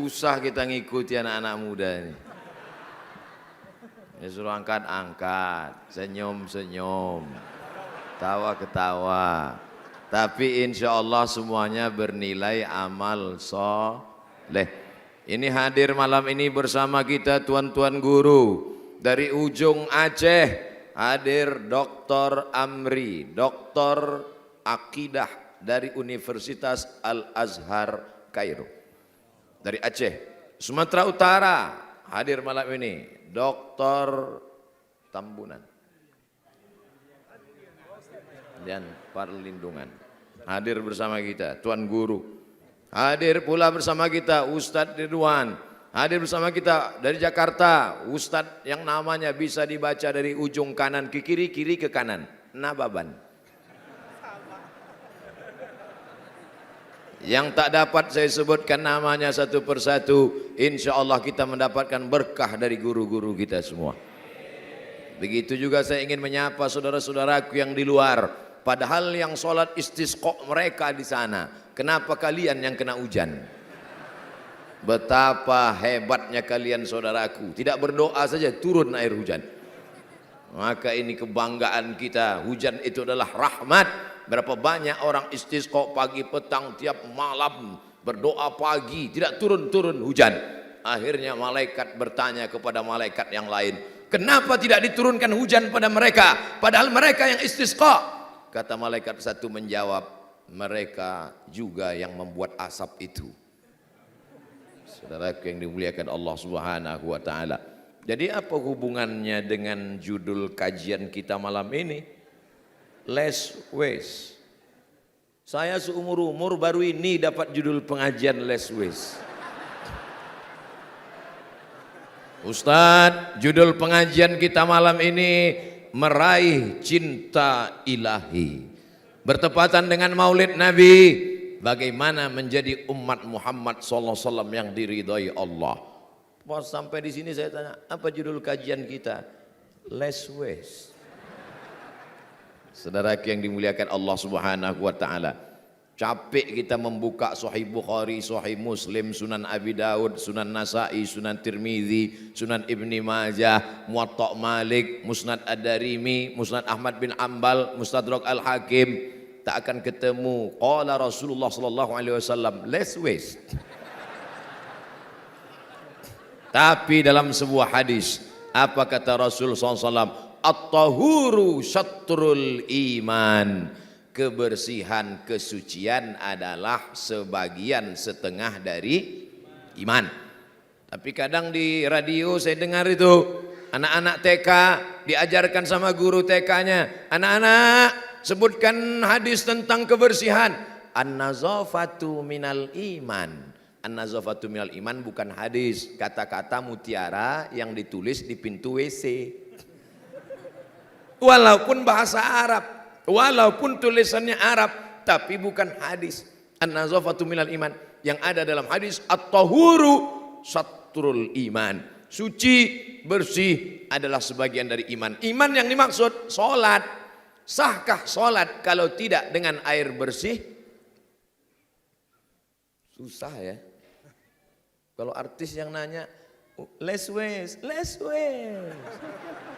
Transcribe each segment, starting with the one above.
Susah kita ngikuti anak-anak muda ini. Ya suruh angkat-angkat, senyum-senyum, tawa-ketawa. Tapi insya Allah semuanya bernilai amal soleh. Ini hadir malam ini bersama kita tuan-tuan guru. Dari ujung Aceh hadir Dr. Amri, Dr. Akidah dari Universitas Al-Azhar Kairo. Dari Aceh, Sumatera Utara hadir malam ini Dr. Tambunan dan Perlindungan hadir bersama kita. Tuan Guru hadir pula bersama kita. Ustadz Ridwan hadir bersama kita dari Jakarta. Ustadz yang namanya bisa dibaca dari ujung kanan ke kiri, kiri ke kanan, Nababan. Yang tak dapat saya sebutkan namanya satu persatu, insya Allah kita mendapatkan berkah dari guru-guru kita semua. Begitu juga saya ingin menyapa saudara-saudaraku yang di luar. Padahal yang sholat istisqa mereka di sana, kenapa kalian yang kena hujan? Betapa hebatnya kalian saudaraku, tidak berdoa saja turun air hujan. Maka ini kebanggaan kita, hujan itu adalah rahmat. Berapa banyak orang istisqa pagi petang tiap malam berdoa pagi tidak turun-turun hujan. Akhirnya malaikat bertanya kepada malaikat yang lain, kenapa tidak diturunkan hujan pada mereka? Padahal mereka yang istisqa. Kata malaikat satu menjawab, mereka juga yang membuat asap itu. Saudaraku yang dimuliakan Allah Subhanahu wa taala. Jadi apa hubungannya dengan judul kajian kita malam ini? Less waste. Saya seumur-umur baru ini dapat judul pengajian less waste. Ustadz, judul pengajian kita malam ini meraih cinta ilahi. Bertepatan dengan Maulid Nabi, bagaimana menjadi umat Muhammad sallallahu alaihi wasallam yang diridhai Allah. Pas sampai di sini saya tanya, apa judul kajian kita? Less waste. Saudara yang dimuliakan Allah Subhanahu wa taala. Capek kita membuka Sahih Bukhari, Sahih Muslim, Sunan Abi Daud, Sunan Nasa'i, Sunan Tirmizi, Sunan Ibni Majah, Muwatta Malik, Musnad Ad-Darimi, Musnad Ahmad bin Ambal, Mustadrak Al-Hakim, tak akan ketemu qala Rasulullah sallallahu alaihi wasallam less waste. Tapi dalam sebuah hadis, apa kata Rasul sallallahu alaihi wasallam? At-tahuru syatrul iman. Kebersihan, kesucian adalah sebagian setengah dari iman. Tapi kadang di radio saya dengar itu anak-anak TK diajarkan sama guru TK-nya, anak-anak sebutkan hadis tentang kebersihan. An-nazafatu minal iman. An-nazafatu minal iman bukan hadis, kata-kata mutiara yang ditulis di pintu WC. Walaupun bahasa Arab, walaupun tulisannya Arab, tapi bukan hadis. An-nazafatu minal iman. Yang ada dalam hadis, at-tahuru syatrul iman. Suci, bersih adalah sebagian dari iman. Iman yang dimaksud sholat. Sahkah sholat kalau tidak dengan air bersih? Susah ya. Kalau artis yang nanya, less waste, less waste.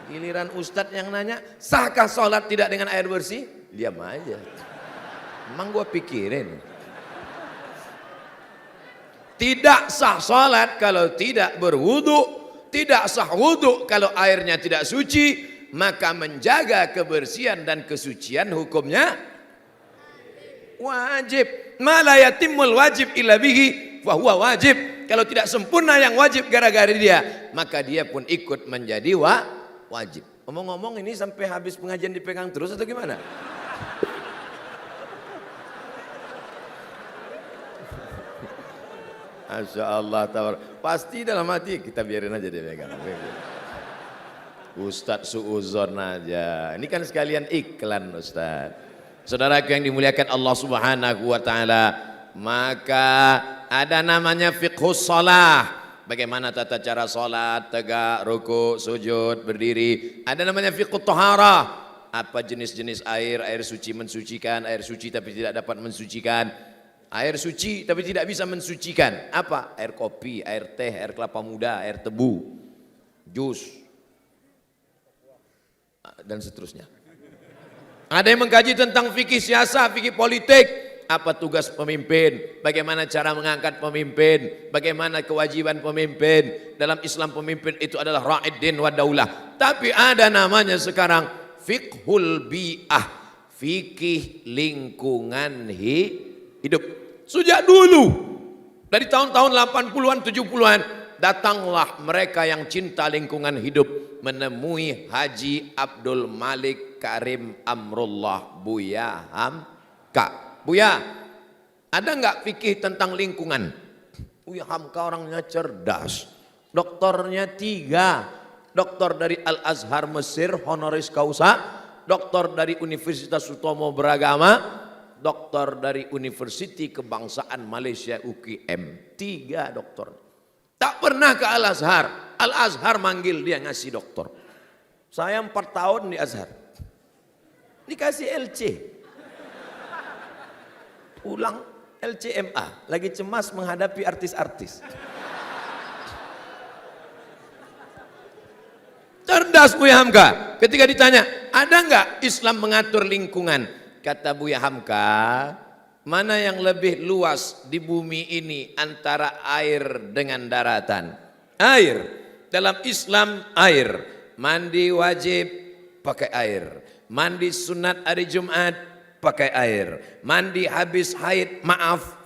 Giliran ustadz yang nanya, sahkah sholat tidak dengan air bersih? Diam aja. Emang gua pikirin. Tidak sah sholat kalau tidak berwudu, tidak sah wudu kalau airnya tidak suci, maka menjaga kebersihan dan kesucian hukumnya wajib. Ma la yatimul wajib illa bihi fa huwa wajib. Kalau tidak sempurna yang wajib gara-gara dia, maka dia pun ikut menjadi wajib. Ngomong-ngomong ini sampai habis pengajian dipegang terus atau gimana? Masya Allah, pasti dalam hati kita biarin aja dia pegang. Ustadz suuzon aja. Ini kan sekalian iklan Ustadz. Saudaraku yang dimuliakan Allah Subhanahu wa taala, maka ada namanya fiqhus shalah. Bagaimana tata cara sholat, tegak, ruku, sujud, berdiri. Ada namanya fiqhut taharah. Apa jenis-jenis air, air suci mensucikan, air suci tapi tidak dapat mensucikan. Air suci tapi tidak bisa mensucikan. Apa? Air kopi, air teh, air kelapa muda, air tebu, jus, dan seterusnya. Ada yang mengkaji tentang fikih siasa, fikih politik. Apa tugas pemimpin? Bagaimana cara mengangkat pemimpin? Bagaimana kewajiban pemimpin? Dalam Islam pemimpin itu adalah ra'id din wa daulah. Tapi ada namanya sekarang fiqhul bi'ah, fikih lingkungan hidup. Sejak dulu, dari tahun-tahun 80-an, 70-an, datanglah mereka yang cinta lingkungan hidup menemui Haji Abdul Malik Karim Amrullah, Buya Hamka. Buya, ada nggak fikih tentang lingkungan? Buya Hamka orangnya cerdas, doktornya 3, doktor dari Al-Azhar Mesir honoris causa, doktor dari Universitas Sutomo Beragama, doktor dari Universiti Kebangsaan Malaysia UKM, 3 doktor. Tak pernah ke Al-Azhar. Al-Azhar manggil dia ngasih doktor. Saya 4 tahun di Azhar, dikasih LC. Pulang LCMA, lagi cemas menghadapi artis-artis. Cerdas Buya Hamka. Ketika ditanya, ada nggak Islam mengatur lingkungan? Kata Buya Hamka, mana yang lebih luas di bumi ini antara air dengan daratan? Air. Dalam Islam air. Mandi wajib pakai air. Mandi sunat hari Jumat pakai air. Mandi habis haid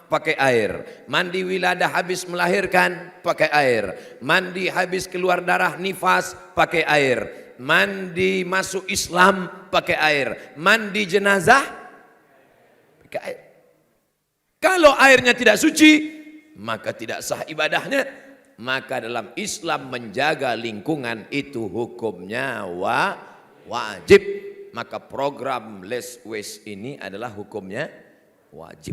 pakai air. Mandi wiladah habis melahirkan pakai air. Mandi habis keluar darah nifas pakai air. Mandi masuk Islam pakai air. Mandi jenazah pakai air. Kalau airnya tidak suci, maka tidak sah ibadahnya. Maka dalam Islam menjaga lingkungan itu hukumnya wajib. Maka program less waste ini adalah hukumnya wajib.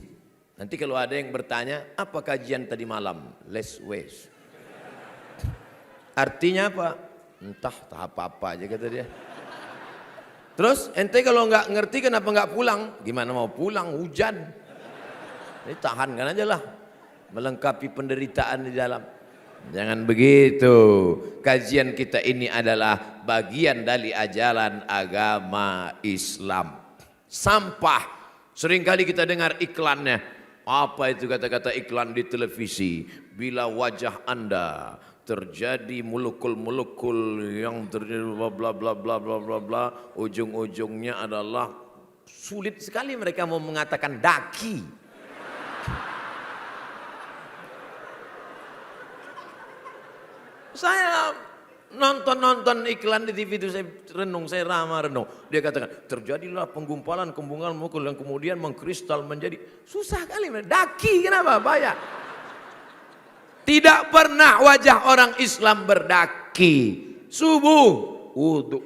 Nanti kalau ada yang bertanya, apa kajian tadi malam? Less waste. Artinya apa? Entah, tak apa-apa aja kata dia. Terus ente kalau nggak ngerti kenapa nggak pulang? Gimana mau pulang? Hujan. Ini tahankan aja lah, melengkapi penderitaan di dalam. Jangan begitu. Kajian kita ini adalah bagian dari ajaran agama Islam. Sampah, seringkali kita dengar iklannya. Apa itu kata-kata iklan di televisi? Bila wajah Anda terjadi mulukul-mulukul yang terjadi bla bla bla bla bla bla bla, ujung-ujungnya adalah sulit sekali mereka mau mengatakan daki. Saya nonton iklan di TV itu, saya renung, saya renung. Dia katakan terjadilah penggumpalan mulukul yang kemudian mengkristal menjadi, susah kali daki. Kenapa? Bahaya. Tidak pernah wajah orang Islam berdaki. Subuh, wudu.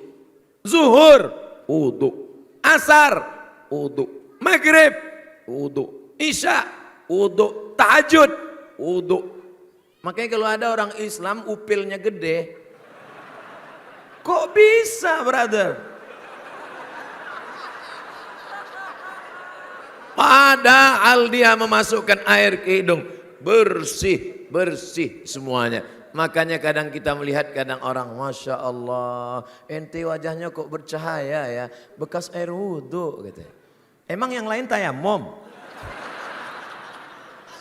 Zuhur, wudu. Asar, wudu. Maghrib, wudu. Isya, wudu. Tahajud, wudu. Makanya kalau ada orang Islam upilnya gede, kok bisa, brother? Padahal dia memasukkan air ke hidung, bersih semuanya. Makanya kadang kita melihat kadang orang, Masya Allah, ente wajahnya kok bercahaya ya, bekas air wudhu gitu. Emang yang lain tayamum?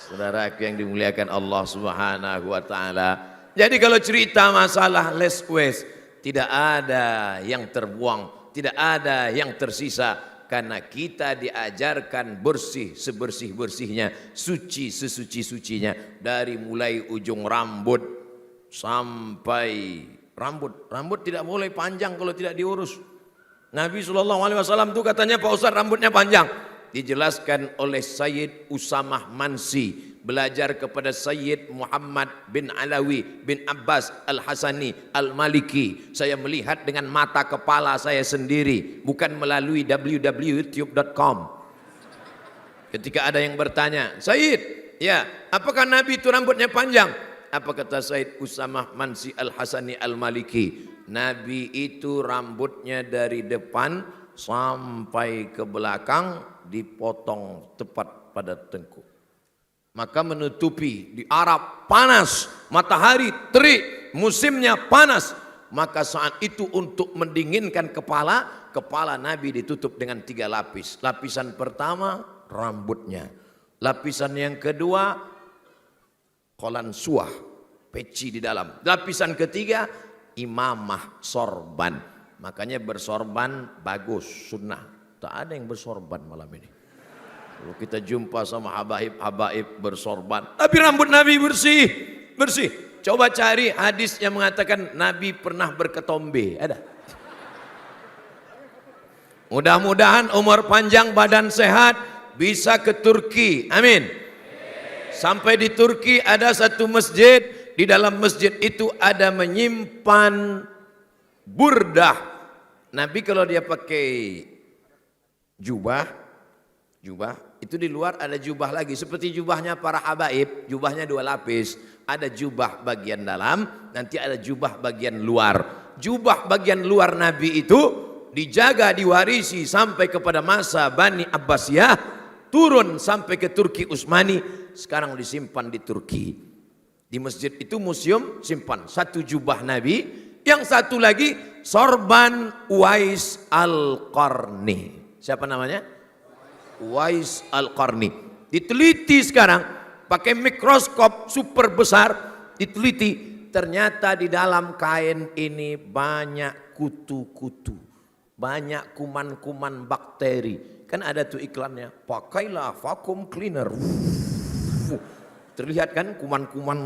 Saudaraku yang dimuliakan Allah Subhanahu wa taala. Jadi kalau cerita masalah less waste, tidak ada yang terbuang, tidak ada yang tersisa, karena kita diajarkan bersih sebersih-bersihnya, suci sesuci-sucinya, dari mulai ujung rambut sampai rambut tidak boleh panjang kalau tidak diurus. Nabi SAW itu katanya, Pak Ustaz rambutnya panjang. Dijelaskan oleh Sayyid Usamah Mansi, belajar kepada Sayyid Muhammad bin Alawi bin Abbas Al-Hasani Al-Maliki. Saya melihat dengan mata kepala saya sendiri, bukan melalui www.youtube.com. Ketika ada yang bertanya, Sayyid, ya, apakah Nabi itu rambutnya panjang? Apa kata Sayyid Usamah Mansi Al-Hasani Al-Maliki? Nabi itu rambutnya dari depan sampai ke belakang dipotong tepat pada tengkuk. Maka menutupi, di Arab panas, matahari terik, musimnya panas. Maka saat itu untuk mendinginkan kepala Nabi ditutup dengan 3 lapis. Lapisan pertama rambutnya. Lapisan yang kedua qalansuah, peci di dalam. Lapisan ketiga imamah, sorban. Makanya bersorban bagus, sunnah. Tak ada yang bersorban malam ini. Kalau kita jumpa sama habaib bersorban, tapi rambut Nabi bersih. Coba cari hadis yang mengatakan Nabi pernah berketombe. Ada? Mudah-mudahan umur panjang, badan sehat, bisa ke Turki. Amin. Sampai di Turki ada satu masjid. Di dalam masjid itu ada menyimpan burdah. Nabi kalau dia pakai jubah itu di luar ada jubah lagi seperti jubahnya para habaib, jubahnya 2 lapis. Ada jubah bagian dalam, nanti ada jubah bagian luar. Jubah bagian luar Nabi itu dijaga, diwarisi sampai kepada masa Bani Abbasiyah, turun sampai ke Turki Utsmani, sekarang disimpan di Turki. Di masjid itu museum simpan satu jubah Nabi, yang satu lagi sorban Uwais Al-Qarni. Siapa namanya? Uwais Al-Qarni. Diteliti sekarang pakai mikroskop super besar, diteliti, ternyata di dalam kain ini banyak kutu-kutu, banyak kuman-kuman bakteri. Kan ada tuh iklannya, pakailah vacuum cleaner. Terlihat kan kuman-kuman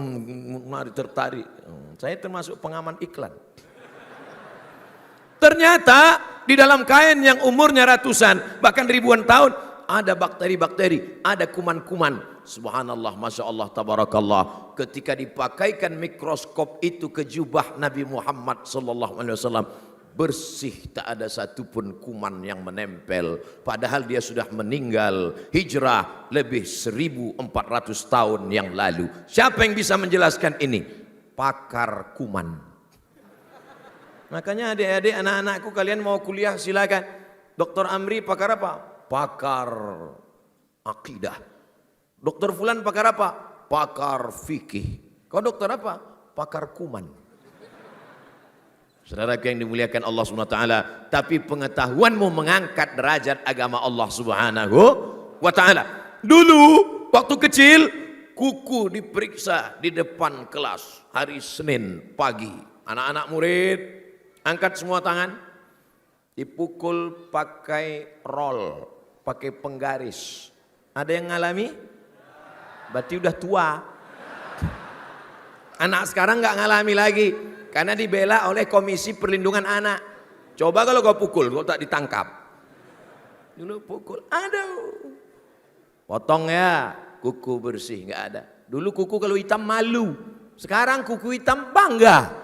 tertarik. Saya termasuk pengaman iklan. Ternyata di dalam kain yang umurnya ratusan bahkan ribuan tahun ada bakteri-bakteri, ada kuman-kuman. Subhanallah, Masya Allah, Tabarakallah. Ketika dipakaikan mikroskop itu ke jubah Nabi Muhammad SAW, bersih, tak ada satupun kuman yang menempel. Padahal dia sudah meninggal hijrah lebih 1400 tahun yang lalu. Siapa yang bisa menjelaskan ini? Pakar kuman. Makanya adik-adik, anak-anakku, kalian mau kuliah silakan. Dr. Amri pakar apa? Pakar akidah. Dokter Fulan pakar apa? Pakar fikih. Kau dokter apa? Pakar kuman. Saudara yang dimuliakan Allah SWT, tapi pengetahuanmu mengangkat derajat agama Allah Subhanahu wa ta'ala. Dulu waktu kecil kuku diperiksa di depan kelas hari Senin pagi. Anak-anak murid angkat semua tangan, dipukul pakai roll, pakai penggaris. Ada yang ngalami? Berarti udah tua. Anak sekarang nggak ngalami lagi karena dibela oleh Komisi Perlindungan Anak. Coba kalau kau pukul, kau tak ditangkap. Dulu pukul, aduh, potong ya, kuku bersih, nggak ada. Dulu kuku kalau hitam malu, sekarang kuku hitam bangga.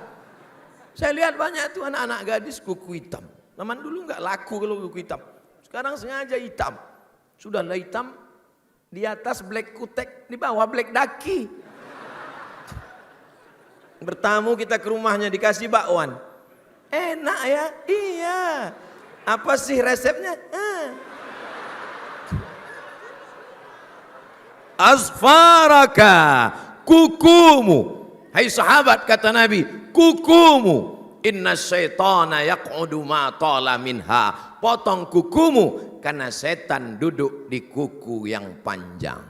Saya lihat banyak tuh anak-anak gadis kuku hitam. Zaman dulu nggak laku kalau kuku hitam. Sekarang sengaja hitam. Sudahlah hitam, di atas black kutek, di bawah black daki. Bertamu kita ke rumahnya dikasih bakwan. Enak ya? Iya. Apa sih resepnya? Asfaraka, kukumu. Hai sahabat, kata Nabi, kukumu. Inna syaitana yaq'udu ma tala minha. Potong kukumu karena setan duduk di kuku yang panjang.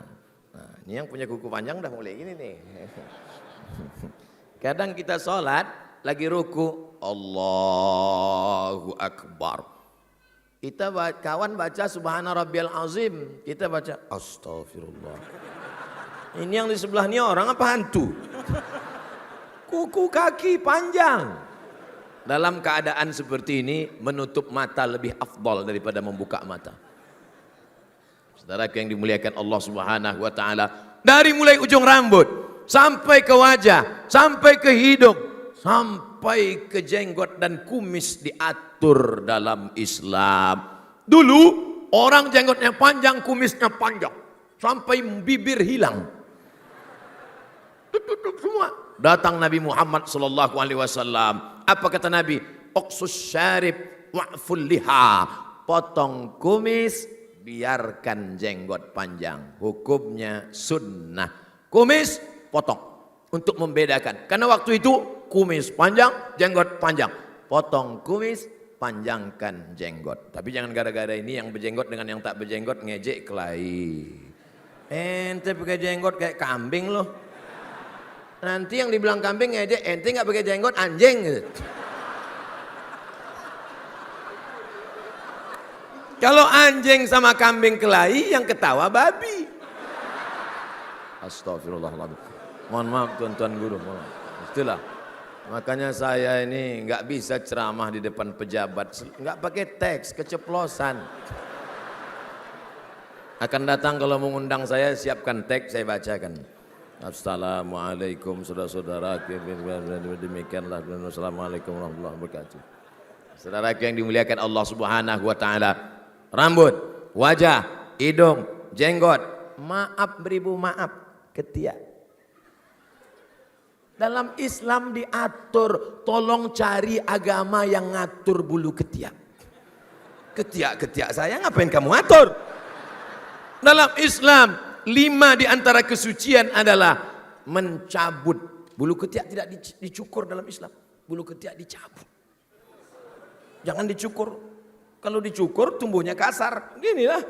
Nah, ini yang punya kuku panjang udah mulai gini nih. Kadang kita sholat lagi ruku, Allahu Akbar. Kita kawan baca Subhana Rabbiyal Azim, kita baca Astagfirullah. Ini yang di sebelah ini orang apa hantu? Kuku kaki panjang. Dalam keadaan seperti ini menutup mata lebih afdal daripada membuka mata. Saudara yang dimuliakan Allah Subhanahu wa taala, dari mulai ujung rambut sampai ke wajah, sampai ke hidung, sampai ke jenggot dan kumis diatur dalam Islam. Dulu orang jenggotnya panjang, kumisnya panjang, sampai bibir hilang. Tutup semua. Datang Nabi Muhammad sallallahu alaihi wasallam. Apa kata Nabi? Oqsus syarib wa'ful liha. Potong kumis, biarkan jenggot panjang. Hukumnya sunnah. Kumis potong untuk membedakan. Karena waktu itu kumis panjang, jenggot panjang. Potong kumis, panjangkan jenggot. Tapi jangan gara-gara ini yang berjenggot dengan yang tak berjenggot ngejek kelahi. Ente pakai jenggot kayak kambing loh. Nanti yang dibilang kambing ngejek, ente nggak pakai jenggot anjing gitu. Kalau anjing sama kambing kelahi, yang ketawa babi. Astagfirullahaladzim. Mohon maaf tuan-tuan guru. Itulah. Makanya saya ini nggak bisa ceramah di depan pejabat. Nggak pakai teks, keceplosan. Akan datang kalau mengundang saya, siapkan teks, saya bacakan. Assalamualaikum saudara-saudara. Demikianlah. Assalamualaikum warahmatullahi wabarakatuh. Saudara yang dimuliakan Allah Subhanahu wa taala. Rambut, wajah, hidung, jenggot, maaf beribu maaf, ketiak. Dalam Islam diatur, tolong cari agama yang ngatur bulu ketiak. Ketiak-ketiak saya ngapain kamu atur? Dalam Islam, 5 di antara kesucian adalah mencabut. Bulu ketiak tidak dicukur dalam Islam, bulu ketiak dicabut. Jangan dicukur. Kalau dicukur tumbuhnya kasar, gini lah.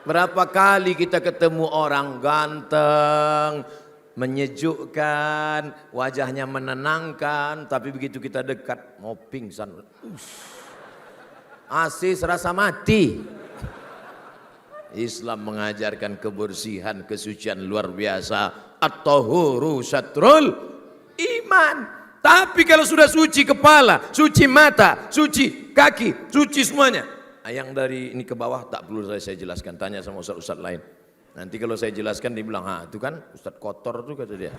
Berapa kali kita ketemu orang ganteng, menyejukkan, wajahnya menenangkan, tapi begitu kita dekat mau pingsan. Asis rasa mati. Islam mengajarkan kebersihan, kesucian luar biasa. At-tahuru syatrul iman. Tapi kalau sudah suci kepala, suci mata, suci kaki, suci semuanya. Yang dari ini ke bawah tak perlu saya jelaskan. Tanya sama ustaz-ustaz lain. Nanti kalau saya jelaskan dia bilang, itu kan ustaz kotor tuh kata dia.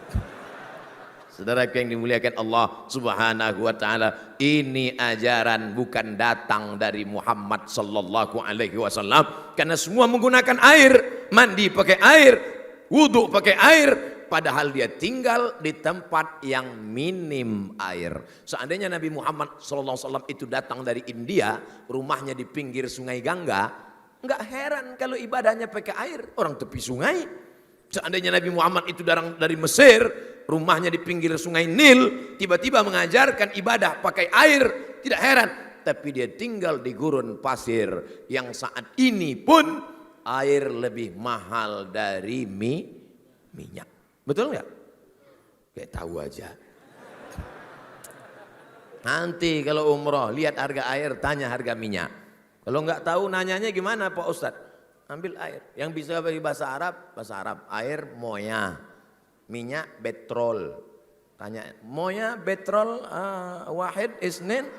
Saudara yang dimuliakan Allah Subhanahu wa taala, ini ajaran bukan datang dari Muhammad sallallahu alaihi wasallam. Karena semua menggunakan air, mandi pakai air, wudu pakai air. Padahal dia tinggal di tempat yang minim air. Seandainya Nabi Muhammad SAW itu datang dari India, rumahnya di pinggir sungai Gangga, nggak heran kalau ibadahnya pakai air, orang tepi sungai. Seandainya Nabi Muhammad itu dari Mesir, rumahnya di pinggir sungai Nil, tiba-tiba mengajarkan ibadah pakai air, tidak heran. Tapi dia tinggal di gurun pasir yang saat ini pun air lebih mahal dari minyak. Betul nggak? Kayak tahu aja. Nanti kalau umroh lihat harga air, tanya harga minyak. Kalau nggak tahu nanyanya gimana Pak Ustadz? Ambil air. Yang bisa bagi bahasa Arab air moya, minyak petrol. Tanya moya petrol wahid isnin.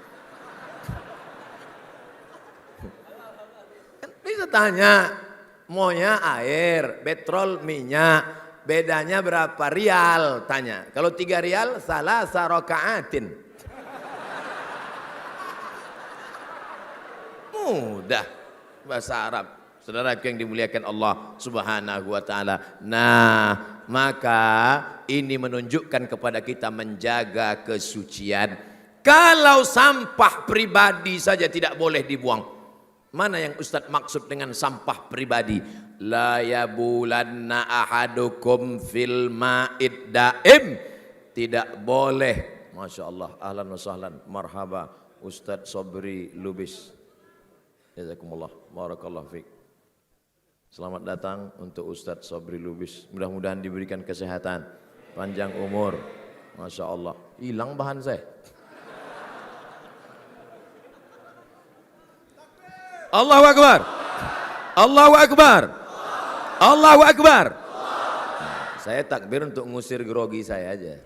Kan bisa tanya moya air, petrol minyak. Bedanya berapa rial? Tanya. Kalau 3 rial, salah sarokaatin. Mudah bahasa Arab. Saudara yang dimuliakan Allah Subhanahu wa taala. Nah, maka ini menunjukkan kepada kita menjaga kesucian. Kalau sampah pribadi saja tidak boleh dibuang. Mana yang Ustadz maksud dengan sampah pribadi? La yabulanna ahadukum fil ma'id daim. Tidak boleh. Masya Allah. Ahlan wa sahlan. Marhaba. Ustadz Sobri Lubis. Jazakumullah. Barakallahu fiqh. Selamat datang untuk Ustadz Sobri Lubis. Mudah-mudahan diberikan kesehatan. Panjang umur. Masya Allah. Hilang bahan saya. Allahu Akbar. Allahu Akbar. Allahu Akbar. Saya takbir untuk ngusir grogi saya aja.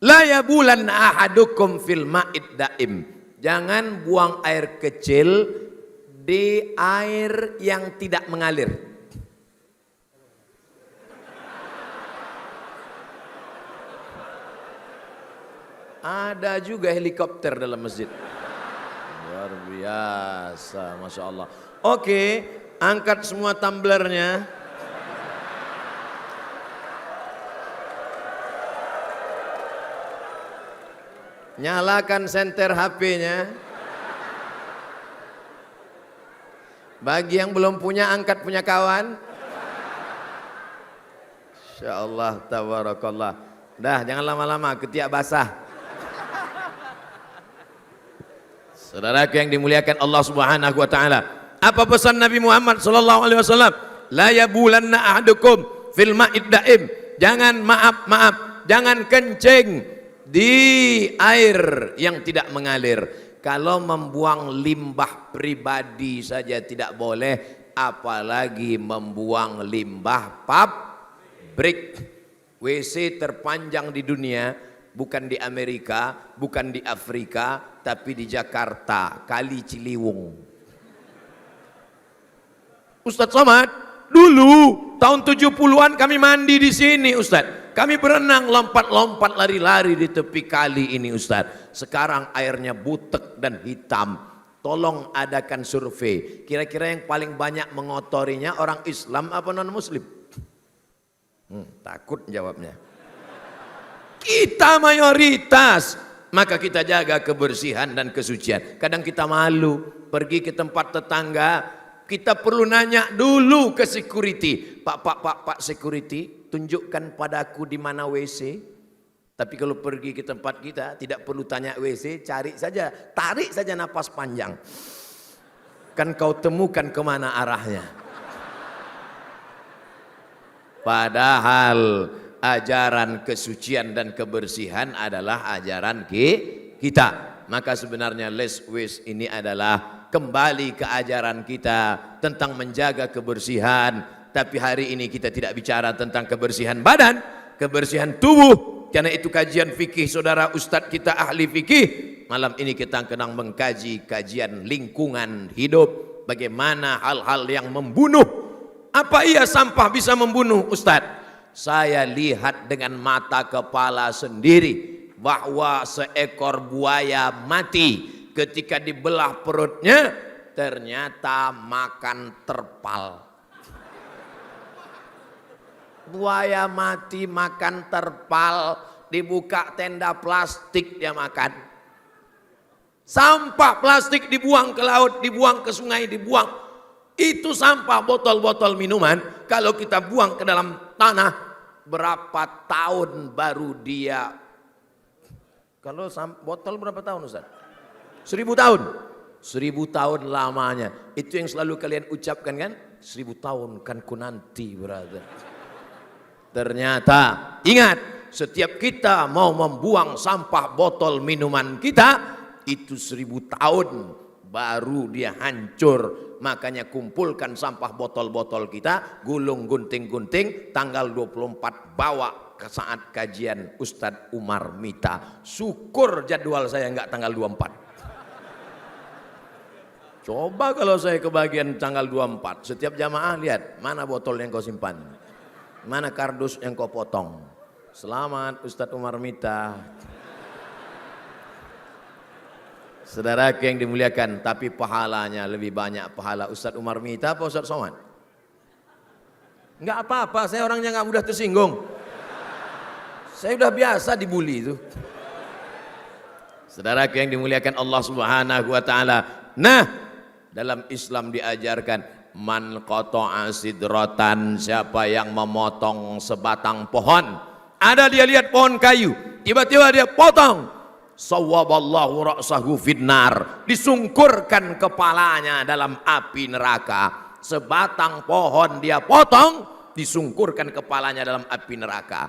La yabulan ahadukum fil ma'id daim. Jangan buang air kecil di air yang tidak mengalir. Ada juga helikopter dalam masjid. Luar biasa, Masya Allah. Oke, angkat semua tumblernya. Nyalakan senter HP-nya. Bagi yang belum punya, angkat punya kawan. Insyaallah, tabarakallah. Dah, jangan lama-lama, ketiak basah. Saudaraku yang dimuliakan Allah Subhanahu wa taala. Apa pesan Nabi Muhammad sallallahu alaihi wasallam? La yabulanna ahadukum fil ma'id daim. Jangan jangan kencing di air yang tidak mengalir. Kalau membuang limbah pribadi saja tidak boleh, apalagi membuang limbah pabrik. WC terpanjang di dunia bukan di Amerika, bukan di Afrika, tapi di Jakarta, Kali Ciliwung. Ustadz Somad, dulu tahun 70-an kami mandi di sini, Ustadz. Kami berenang, lompat-lompat, lari-lari di tepi kali ini, Ustadz. Sekarang airnya butek dan hitam. Tolong adakan survei. Kira-kira yang paling banyak mengotorinya orang Islam apa non-Muslim? Takut jawabnya. Kita mayoritas. Maka kita jaga kebersihan dan kesucian. Kadang kita malu pergi ke tempat tetangga. Kita perlu nanya dulu ke security. Pak security, tunjukkan padaku di mana WC. Tapi kalau pergi ke tempat kita tidak perlu tanya WC, cari saja, tarik saja napas panjang. Kan kau temukan kemana arahnya. Padahal ajaran kesucian dan kebersihan adalah ajaran kita. Maka sebenarnya less waste ini adalah kembali ke ajaran kita tentang menjaga kebersihan. Tapi hari ini kita tidak bicara tentang kebersihan badan, kebersihan tubuh. Karena itu kajian fikih saudara ustadz kita ahli fikih. Malam ini kita sedang mengkaji kajian lingkungan hidup. Bagaimana hal-hal yang membunuh. Apa iya sampah bisa membunuh ustadz? Saya lihat dengan mata kepala sendiri bahwa seekor buaya mati. Ketika dibelah perutnya ternyata makan terpal. Buaya mati makan terpal, dibuka tenda plastik dia makan. Sampah plastik dibuang ke laut, dibuang ke sungai, dibuang. Itu sampah botol-botol minuman. Kalau kita buang ke dalam tanah, berapa tahun baru dia. Kalau botol berapa tahun Ustaz? 1000 tahun. 1000 tahun lamanya. Itu yang selalu kalian ucapkan kan? 1000 tahun kan ku nanti brother. Ternyata ingat, setiap kita mau membuang sampah botol minuman kita, itu 1000 tahun baru dia hancur. Makanya kumpulkan sampah botol-botol kita, gulung gunting-gunting, tanggal 24 bawa ke saat kajian Ustadz Umar Mita. Syukur jadwal saya enggak tanggal 24. Coba kalau saya kebagian tanggal 24, setiap jamaah lihat mana botol yang kau simpan, mana kardus yang kau potong. Selamat Ustadz Umar Mita. Saudara yang dimuliakan, tapi pahalanya lebih banyak pahala Ustadz Umar Mita apa Ustadz Somad? Enggak apa-apa, saya orangnya enggak mudah tersinggung. Saya udah biasa dibully itu. Saudara yang dimuliakan Allah Subhanahu wa taala. Nah, dalam Islam diajarkan man qata'a sidratan, siapa yang memotong sebatang pohon. Ada dia lihat pohon kayu, tiba-tiba dia potong. Sawwaballahu ra'sahu finnar, disungkurkan kepalanya dalam api neraka. Sebatang pohon dia potong, disungkurkan kepalanya dalam api neraka.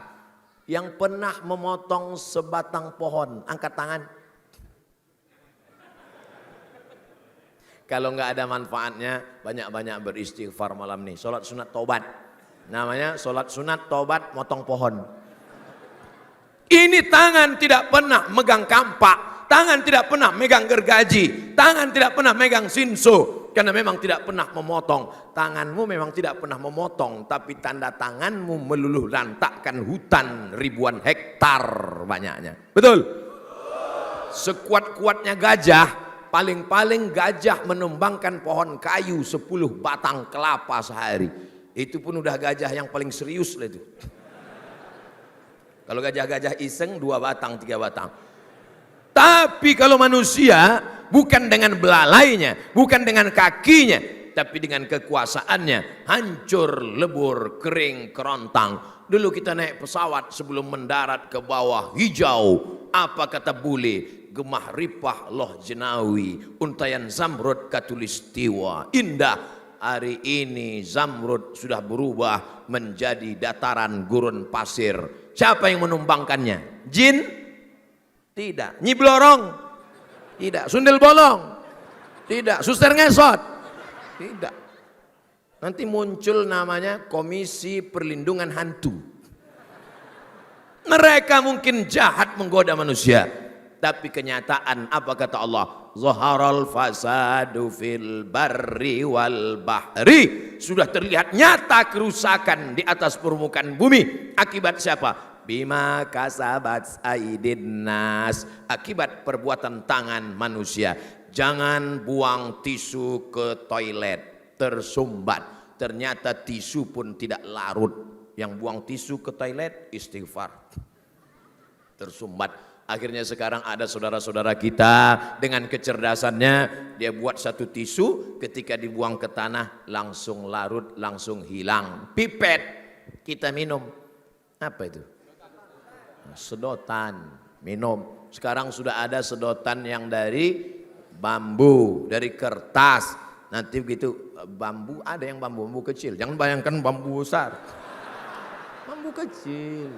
Yang pernah memotong sebatang pohon, angkat tangan. Kalau nggak ada manfaatnya, banyak-banyak beristighfar malam nih. Sholat sunat tobat, namanya sholat sunat tobat motong pohon. Ini tangan tidak pernah megang kampak, tangan tidak pernah megang gergaji, tangan tidak pernah megang sinso, karena memang tidak pernah memotong. Tanganmu memang tidak pernah memotong, tapi tanda tanganmu meluluh lantakkan hutan ribuan hektar banyaknya. Betul? Sekuat-kuatnya gajah, paling-paling gajah menumbangkan pohon kayu 10 batang kelapa sehari. Itu pun udah gajah yang paling serius lah itu. Kalau gajah-gajah iseng 2 batang, 3 batang. Tapi kalau manusia bukan dengan belalainya, bukan dengan kakinya, tapi dengan kekuasaannya, hancur, lebur, kering, kerontang. Dulu kita naik pesawat sebelum mendarat ke bawah, hijau. Apa kata bule? Gemah ripah loh jenawi, untayan zamrud katulistiwa. Indah. Hari ini zamrud sudah berubah menjadi dataran gurun pasir. Siapa yang menumbangkannya? Jin? Tidak. Nyi Blorong? Tidak. Sundel bolong? Tidak. Suster ngesot? Tidak. Nanti muncul namanya Komisi Perlindungan Hantu. Mereka mungkin jahat menggoda manusia, tapi kenyataan apa kata Allah? Zaharal fasadu fil barri wal bahri. Sudah terlihat nyata kerusakan di atas permukaan bumi. Akibat siapa? Bima kasabat aidin nas. Akibat perbuatan tangan manusia. Jangan buang tisu ke toilet, tersumbat. Ternyata tisu pun tidak larut. Yang buang tisu ke toilet istighfar, tersumbat. Akhirnya sekarang ada saudara-saudara kita dengan kecerdasannya, dia buat satu tisu, ketika dibuang ke tanah langsung larut, langsung hilang. Pipet kita minum, apa itu? Sedotan, minum. Sekarang sudah ada sedotan yang dari bambu, dari kertas. Nanti begitu bambu, ada yang bambu kecil. Jangan bayangkan bambu besar, bambu kecil.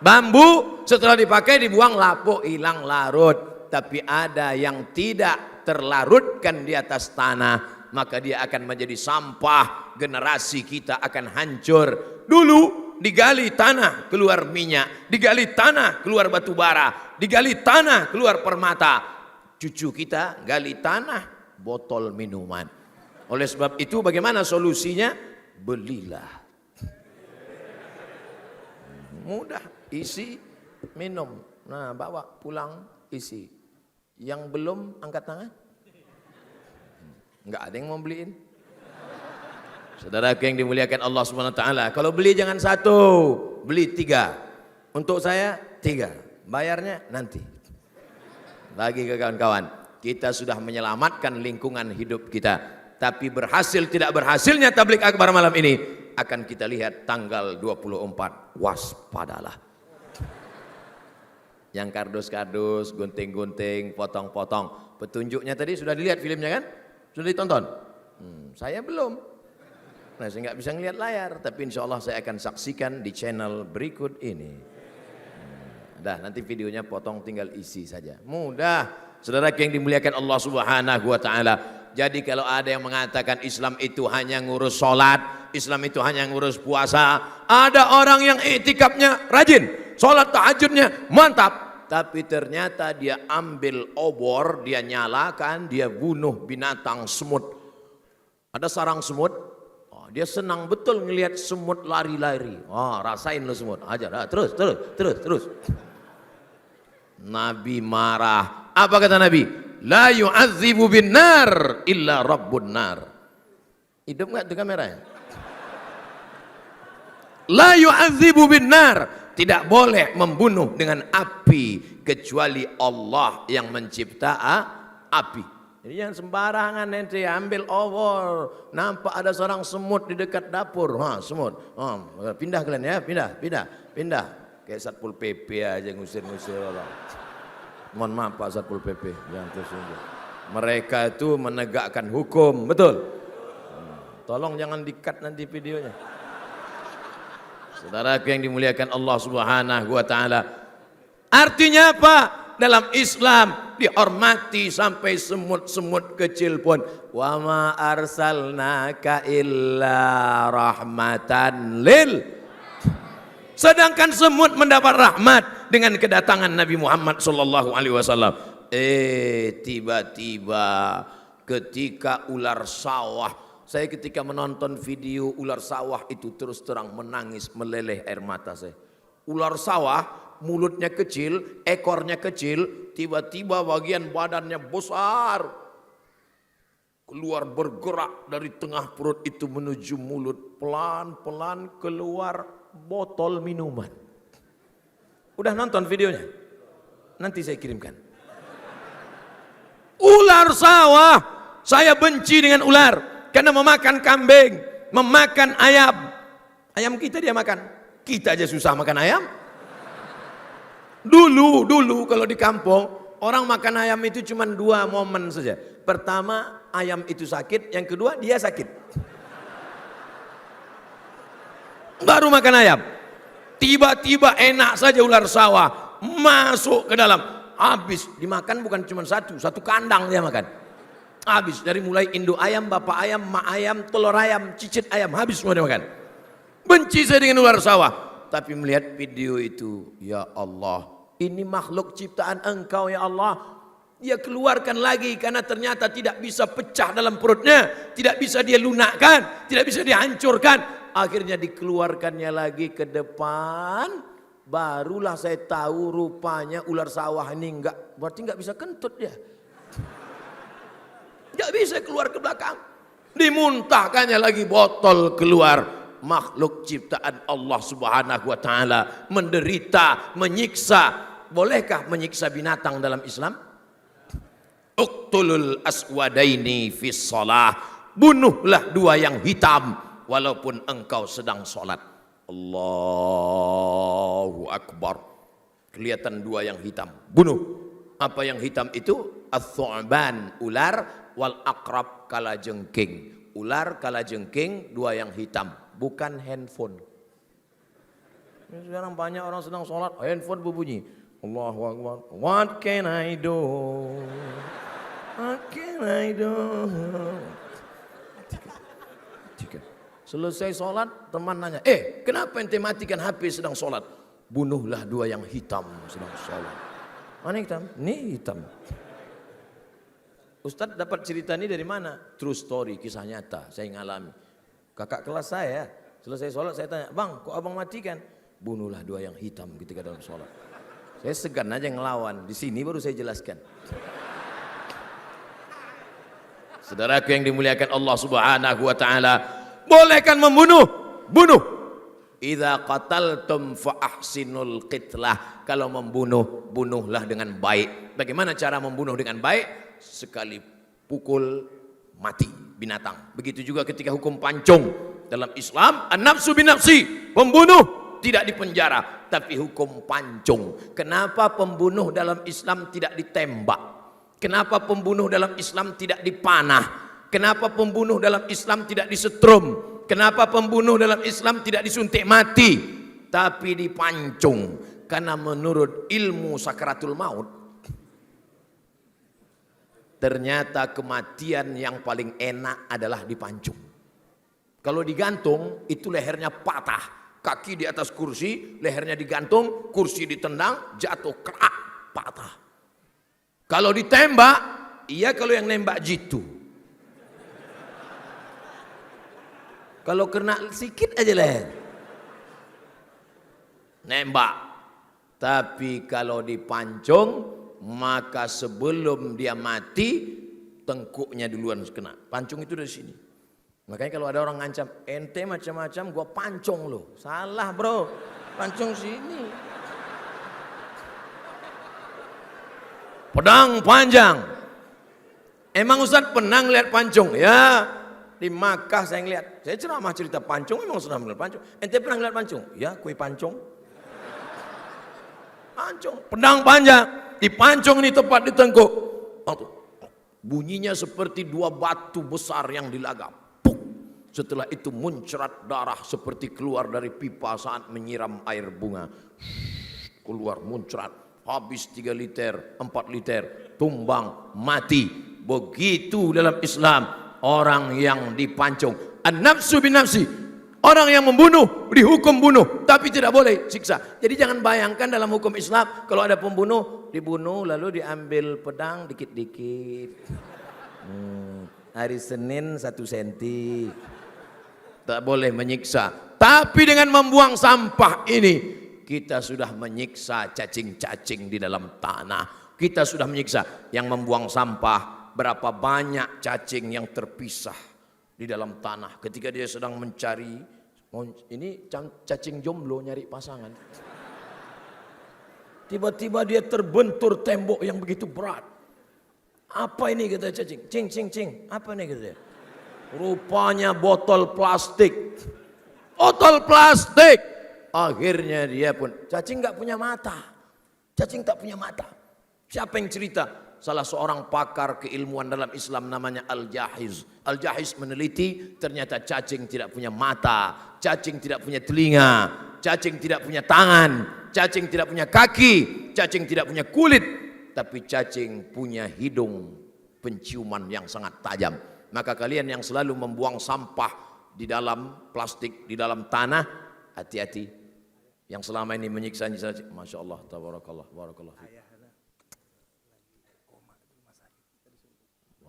Bambu setelah dipakai dibuang lapuk, hilang, larut. Tapi ada yang tidak terlarutkan di atas tanah, maka dia akan menjadi sampah. Generasi kita akan hancur. Dulu digali tanah keluar minyak, digali tanah keluar batu bara, digali tanah keluar permata. Cucu kita gali tanah botol minuman. Oleh sebab itu bagaimana solusinya? Belilah. Mudah, isi, minum. Nah, bawa pulang, isi. Yang belum angkat tangan. Enggak ada yang mau beliin. Saudaraku yang dimuliakan Allah Subhanahu wa taala, kalau beli jangan satu, beli 3. Untuk saya 3. Bayarnya nanti. Bagi ke kawan-kawan, kita sudah menyelamatkan lingkungan hidup kita. Tapi berhasil tidak berhasilnya tablik akbar malam ini akan kita lihat tanggal 24. Waspadalah. Yang kardus-kardus, gunting-gunting, potong-potong. Petunjuknya tadi sudah dilihat filmnya kan? Sudah ditonton? Saya belum. Nah, saya nggak bisa ngelihat layar, tapi insya Allah saya akan saksikan di channel berikut ini. Dah, nanti videonya potong, tinggal isi saja. Mudah. Saudara yang dimuliakan Allah Subhanahu wa taala. Jadi kalau ada yang mengatakan Islam itu hanya ngurus sholat, Islam itu hanya ngurus puasa, ada orang yang iktikafnya rajin, sholat tahajudnya mantap, tapi ternyata dia ambil obor, dia nyalakan, dia bunuh binatang semut. Ada sarang semut, dia senang betul ngelihat semut lari-lari. Rasain lo semut, ajar, terus. Nabi marah. Apa kata Nabi? La yu'adzibu bin nar illa rabbun nar. Hidup enggak tuh kameranya? La yu'adzibu bin nar, tidak boleh membunuh dengan api kecuali Allah yang mencipta api. Jadi jangan sembarangan nanti ambil obor, nampak ada seorang semut di dekat dapur. Semut. Pindah kalian ya, pindah. Kayak Satpol PP aja ngusir-ngusir orang. Mohon maaf Pak Satpol PP, jangan tersinggung. Mereka itu menegakkan hukum, betul. Tolong jangan di-cut nanti videonya. Saudaraku yang dimuliakan Allah Subhanahu wa taala. Artinya apa? Dalam Islam dihormati sampai semut-semut kecil pun. Wa ma arsalnaka illa rahmatan lil. Sedangkan semut mendapat rahmat dengan kedatangan Nabi Muhammad sallallahu alaihi wasallam. Tiba-tiba ketika ular sawah, saya ketika menonton video ular sawah itu terus terang menangis, meleleh air mata saya. Ular sawah mulutnya kecil, ekornya kecil, tiba-tiba bagian badannya besar. Keluar bergerak dari tengah perut itu menuju mulut, pelan-pelan keluar botol minuman. Udah nonton videonya? nanti saya kirimkan. Ular sawah, saya benci dengan ular karena memakan kambing, memakan ayam. Ayam kita dia makan, kita aja susah makan ayam. Dulu kalau di kampung orang makan ayam itu cuma 2 momen saja. Pertama ayam itu sakit, yang kedua dia sakit. Baru makan ayam. Tiba-tiba enak saja ular sawah masuk ke dalam. Habis dimakan bukan cuma satu kandang dia makan. Habis dari mulai induk ayam, bapak ayam, mak ayam, telur ayam, cicit ayam, habis semua dia makan. Benci saya dengan ular sawah. Tapi melihat video itu, ya Allah, ini makhluk ciptaan Engkau ya Allah. Dia keluarkan lagi karena ternyata tidak bisa pecah dalam perutnya, tidak bisa dia lunakkan, tidak bisa dihancurkan. Akhirnya dikeluarkannya lagi ke depan. Barulah saya tahu rupanya ular sawah ini berarti enggak bisa kentut dia. Enggak bisa keluar ke belakang. Dimuntahkannya lagi botol keluar. Makhluk ciptaan Allah Subhanahu wa taala menderita, menyiksa. Bolehkah menyiksa binatang dalam Islam? Uqtulul aswadaini fis shalah. Bunuhlah 2 yang hitam walaupun engkau sedang sholat. Allahu Akbar. Kelihatan 2 yang hitam, bunuh. Apa yang hitam itu? Ats-thu'ban, ular, wal aqrab, kalajengking. Ular, kalajengking, 2 yang hitam, bukan handphone. Sekarang banyak orang sedang sholat, handphone berbunyi. Allahu Akbar. What can I do? What can I do? Selesai sholat, teman nanya, kenapa ente matikan HP sedang sholat? Bunuhlah 2 yang hitam sedang sholat. Mana hitam? Ini hitam. Ustadz dapat cerita ini dari mana? True story, kisah nyata, saya ngalami. Kakak kelas saya, selesai sholat saya tanya, bang kok abang matikan? Bunuhlah 2 yang hitam ketika dalam sholat. Saya segan aja ngelawan, di sini baru saya jelaskan. Saudaraku yang dimuliakan Allah Subhanahu wa taala, bolehkan membunuh? Bunuh. Idza qataltum fa ahsinul qitlah. Kalau membunuh, bunuhlah dengan baik. Bagaimana cara membunuh dengan baik? Sekali pukul mati binatang. Begitu juga ketika hukum pancung dalam Islam, an-nafsu bin-nafsi. Pembunuh tidak dipenjara, tapi hukum pancung. Kenapa pembunuh dalam Islam tidak ditembak? Kenapa pembunuh dalam Islam tidak dipanah? Kenapa pembunuh dalam Islam tidak disetrum? Kenapa pembunuh dalam Islam tidak disuntik mati? Tapi dipancung. Karena menurut ilmu sakaratul maut, ternyata kematian yang paling enak adalah dipancung. Kalau digantung, itu lehernya patah. Kaki di atas kursi, lehernya digantung, kursi ditendang, jatuh, kerak, patah. Kalau ditembak, iya kalau yang nembak jitu. Kalau kena sedikit aja leher, nembak. Tapi kalau dipancung, maka sebelum dia mati, tengkuknya duluan kena. Pancung itu dari sini. Makanya kalau ada orang ngancam, ente macam-macam, gua pancung lo. Salah bro, pancung sini. Pedang panjang. Emang Ustaz pernah ngeliat pancung? Ya. Di Makkah saya ngeliat, saya ceramah cerita pancung, memang sudah melihat pancung. Ente pernah ngeliat pancung? Ya, kue pancung. Pancung, pedang panjang, dipancung ini tepat di tengkuk. Bunyinya seperti 2 batu besar yang dilagam. Setelah itu muncrat darah seperti keluar dari pipa saat menyiram air bunga. Keluar muncrat, habis 3 liter, 4 liter, tumbang, mati. Begitu dalam Islam. Orang yang dipancung, an-nafsu bin-nafsi. Orang yang membunuh dihukum bunuh, tapi tidak boleh siksa. Jadi jangan bayangkan dalam hukum Islam kalau ada pembunuh dibunuh lalu diambil pedang dikit-dikit. Hari Senin 1 senti. Tak boleh menyiksa. Tapi dengan membuang sampah ini kita sudah menyiksa cacing-cacing di dalam tanah. Kita sudah menyiksa yang membuang sampah. Berapa banyak cacing yang terpisah di dalam tanah ketika dia sedang mencari, ini cacing jomblo nyari pasangan. Tiba-tiba dia terbentur tembok yang begitu berat. Apa ini kata cacing? Cing. Apa ini kata dia? Rupanya botol plastik. Botol plastik. Akhirnya dia pun, cacing nggak punya mata. Cacing tak punya mata. Siapa yang cerita? Salah seorang pakar keilmuan dalam Islam namanya Al-Jahiz. Al-Jahiz meneliti ternyata cacing tidak punya mata, cacing tidak punya telinga, cacing tidak punya tangan, cacing tidak punya kaki, cacing tidak punya kulit, tapi cacing punya hidung penciuman yang sangat tajam. Maka kalian yang selalu membuang sampah di dalam plastik, di dalam tanah, hati-hati. Yang selama ini menyiksa, Masya Allah, tabarakallah, barakallah.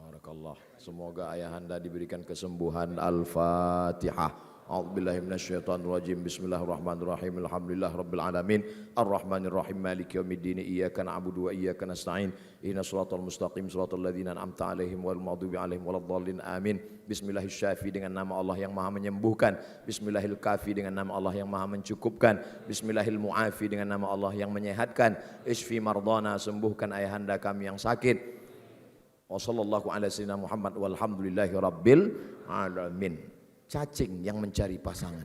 Barakallah. Semoga ayahanda diberikan kesembuhan. Al-Fatihah. A'udzubillahi minasyaitonirrajim. Bismillahirrahmanirrahim. Alhamdulillah rabbil alamin. Arrahmanirrahim. Maliki yaumiddin. Iyyaka na'budu wa iyyaka nasta'in. Ihdinas shiratal mustaqim. Shiratal ladzina an'amta 'alaihim ghairil maghdubi 'alaihim waladdallin. Amin. Bismillahirrahmanirrahim dengan nama Allah yang Maha menyembuhkan. Bismillahirrahmanirrahim dengan nama Allah yang Maha mencukupkan. Bismillahirrahmanirrahim dengan nama Allah yang menyehatkan. Isfi mardana, sembuhkan ayahanda kami yang sakit. Wassallallahu ala sayyidina Muhammad walhamdulillahi rabbil alamin. Cacing yang mencari pasangan.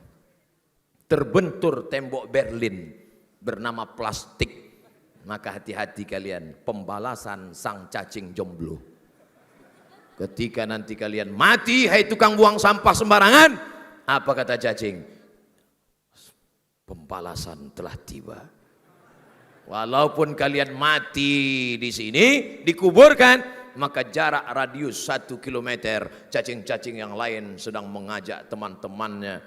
Terbentur tembok Berlin bernama plastik. Maka hati-hati kalian, pembalasan sang cacing jomblo. Ketika nanti kalian mati, hai tukang buang sampah sembarangan, apa kata cacing? Pembalasan telah tiba. Walaupun kalian mati di sini, dikuburkan, maka jarak radius 1 kilometer, cacing-cacing yang lain sedang mengajak teman-temannya,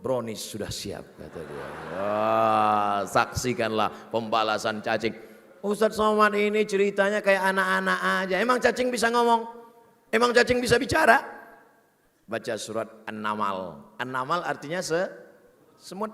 brownies sudah siap, kata dia. Wah, saksikanlah pembalasan cacing. Ustadz Somad ini ceritanya kayak anak-anak aja. Emang cacing bisa ngomong? Emang cacing bisa bicara? Baca surat An-Namal. An-Namal artinya semut.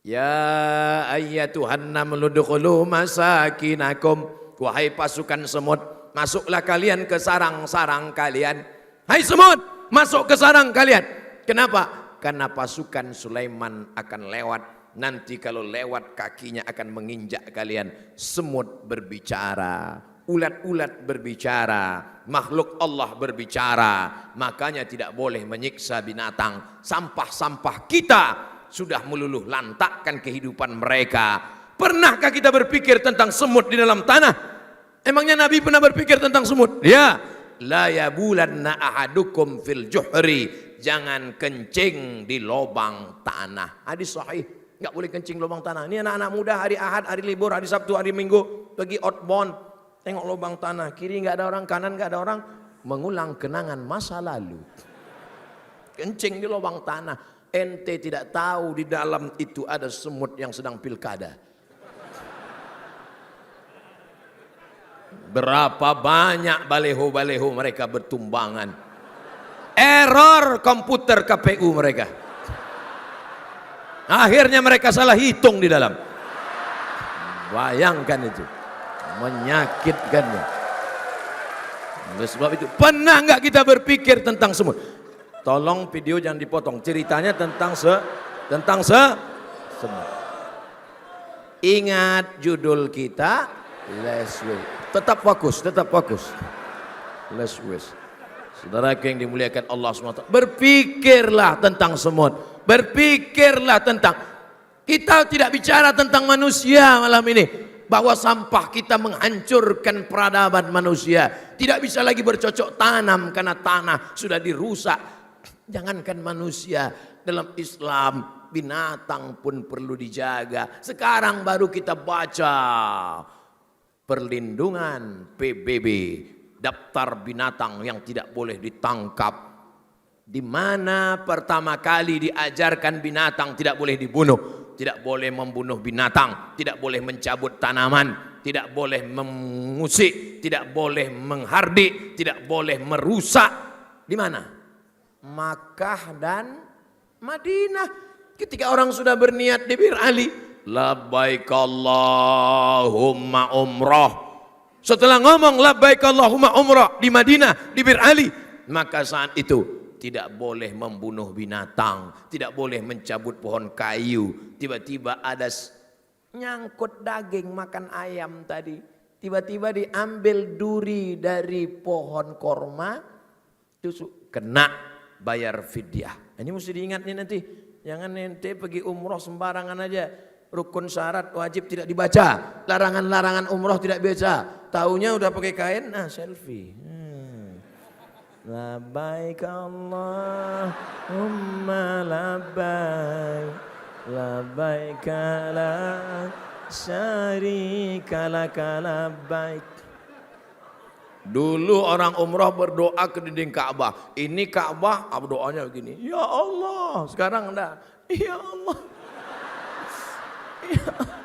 Ya ayyatuhan namlu dukhulu masakinakum. Wahai pasukan semut, masuklah kalian ke sarang-sarang kalian. Hai semut, masuk ke sarang kalian. Kenapa? Karena pasukan Sulaiman akan lewat. Nanti kalau lewat kakinya akan menginjak kalian. Semut berbicara, ulat-ulat berbicara, makhluk Allah berbicara. Makanya tidak boleh menyiksa binatang. Sampah-sampah kita sudah meluluh lantakkan kehidupan mereka. Pernahkah kita berpikir tentang semut di dalam tanah? Emangnya Nabi pernah berpikir tentang semut? Ya. La yabulanna ahadukum fil juhri. Jangan kencing di lubang tanah. Hadis sahih. Enggak boleh kencing lubang tanah. Ini anak-anak muda hari Ahad, hari libur, hari Sabtu, hari Minggu pergi outbound, tengok lubang tanah. Kiri enggak ada orang, kanan enggak ada orang, mengulang kenangan masa lalu. Kencing di lubang tanah. Ente tidak tahu di dalam itu ada semut yang sedang pilkada. Berapa banyak baleho-baleho mereka bertumbangan. Error komputer KPU mereka. Akhirnya mereka salah hitung di dalam. Bayangkan itu. Menyakitkan. Oleh sebab itu, pernah nggak kita berpikir tentang semut? Tolong video jangan dipotong. Ceritanya tentang semut. Ingat judul kita, Less Waste. Tetap fokus. Less Waste. Saudara yang dimuliakan Allah SWT, berpikirlah tentang semut. Berpikirlah tentang, kita tidak bicara tentang manusia malam ini, bahwa sampah kita menghancurkan peradaban manusia. Tidak bisa lagi bercocok tanam karena tanah sudah dirusak. Jangankan manusia, dalam Islam binatang pun perlu dijaga. Sekarang baru kita baca perlindungan PBB, daftar binatang yang tidak boleh ditangkap. Di mana pertama kali diajarkan binatang tidak boleh dibunuh, tidak boleh membunuh binatang, tidak boleh mencabut tanaman, tidak boleh mengusik, tidak boleh menghardik, tidak boleh merusak. Di mana? Makkah dan Madinah. Ketika orang sudah berniat di Bir Ali, labbaik Allahumma umrah. Setelah ngomong labbaik Allahumma umrah di Madinah, di Bir Ali, maka saat itu tidak boleh membunuh binatang, tidak boleh mencabut pohon kayu. Tiba-tiba ada Nyangkut daging makan ayam tadi. Tiba-tiba diambil duri dari pohon korma, tusuk, kena bayar fidyah. Ini mesti diingat nih nanti. Jangan ente pergi umroh sembarangan aja. Rukun syarat wajib tidak dibaca. Larangan-larangan umroh tidak baca. Taunya udah pakai kain, selfie. Labbaik Allahumma labbaik. Labbaik la syarika laka labbaik. Dulu orang umrah berdoa ke dinding Ka'bah. Ini Ka'bah, doanya begini. Ya Allah. Sekarang enggak. Ya Allah. Ya Allah.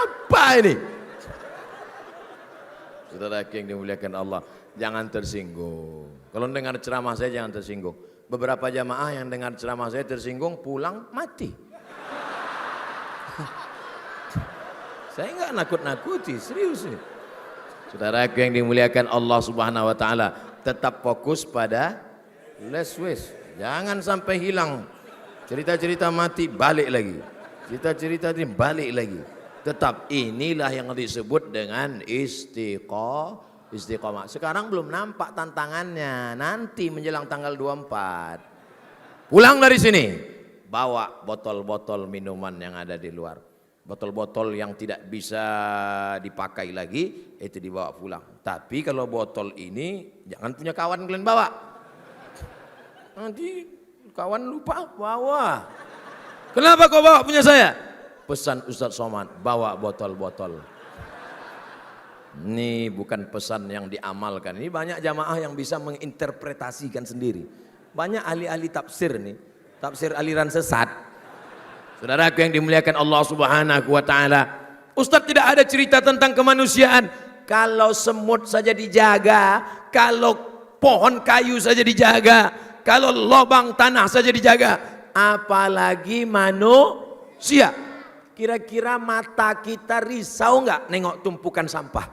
Apa ini? Saudara yang dimuliakan Allah, jangan tersinggung. Kalau dengar ceramah saya jangan tersinggung. Beberapa jamaah yang dengar ceramah saya tersinggung, pulang mati. Saya enggak nakut-nakuti, serius nih. Saudara yang dimuliakan Allah Subhanahu wa taala, tetap fokus pada leswes. Jangan sampai hilang. Cerita-cerita mati balik lagi. Cerita-cerita ini balik lagi. Tetap inilah yang disebut dengan istiqomah. Sekarang belum nampak tantangannya. Nanti menjelang tanggal 24. Pulang dari sini, bawa botol-botol minuman yang ada di luar. Botol-botol yang tidak bisa dipakai lagi, itu dibawa pulang. Tapi kalau botol ini, jangan punya kawan kalian bawa. Nanti kawan lupa bawa. Kenapa kau bawa punya saya? Pesan Ustadz Somad, bawa botol-botol. Ini bukan pesan yang diamalkan. Ini banyak jamaah yang bisa menginterpretasikan sendiri. Banyak ahli-ahli tafsir nih, tafsir aliran sesat. Saudaraku yang dimuliakan Allah Subhanahu wa taala, Ustadz tidak ada cerita tentang kemanusiaan. Kalau semut saja dijaga, kalau pohon kayu saja dijaga, kalau lubang tanah saja dijaga, apalagi manusia. Kira-kira mata kita risau nggak nengok tumpukan sampah?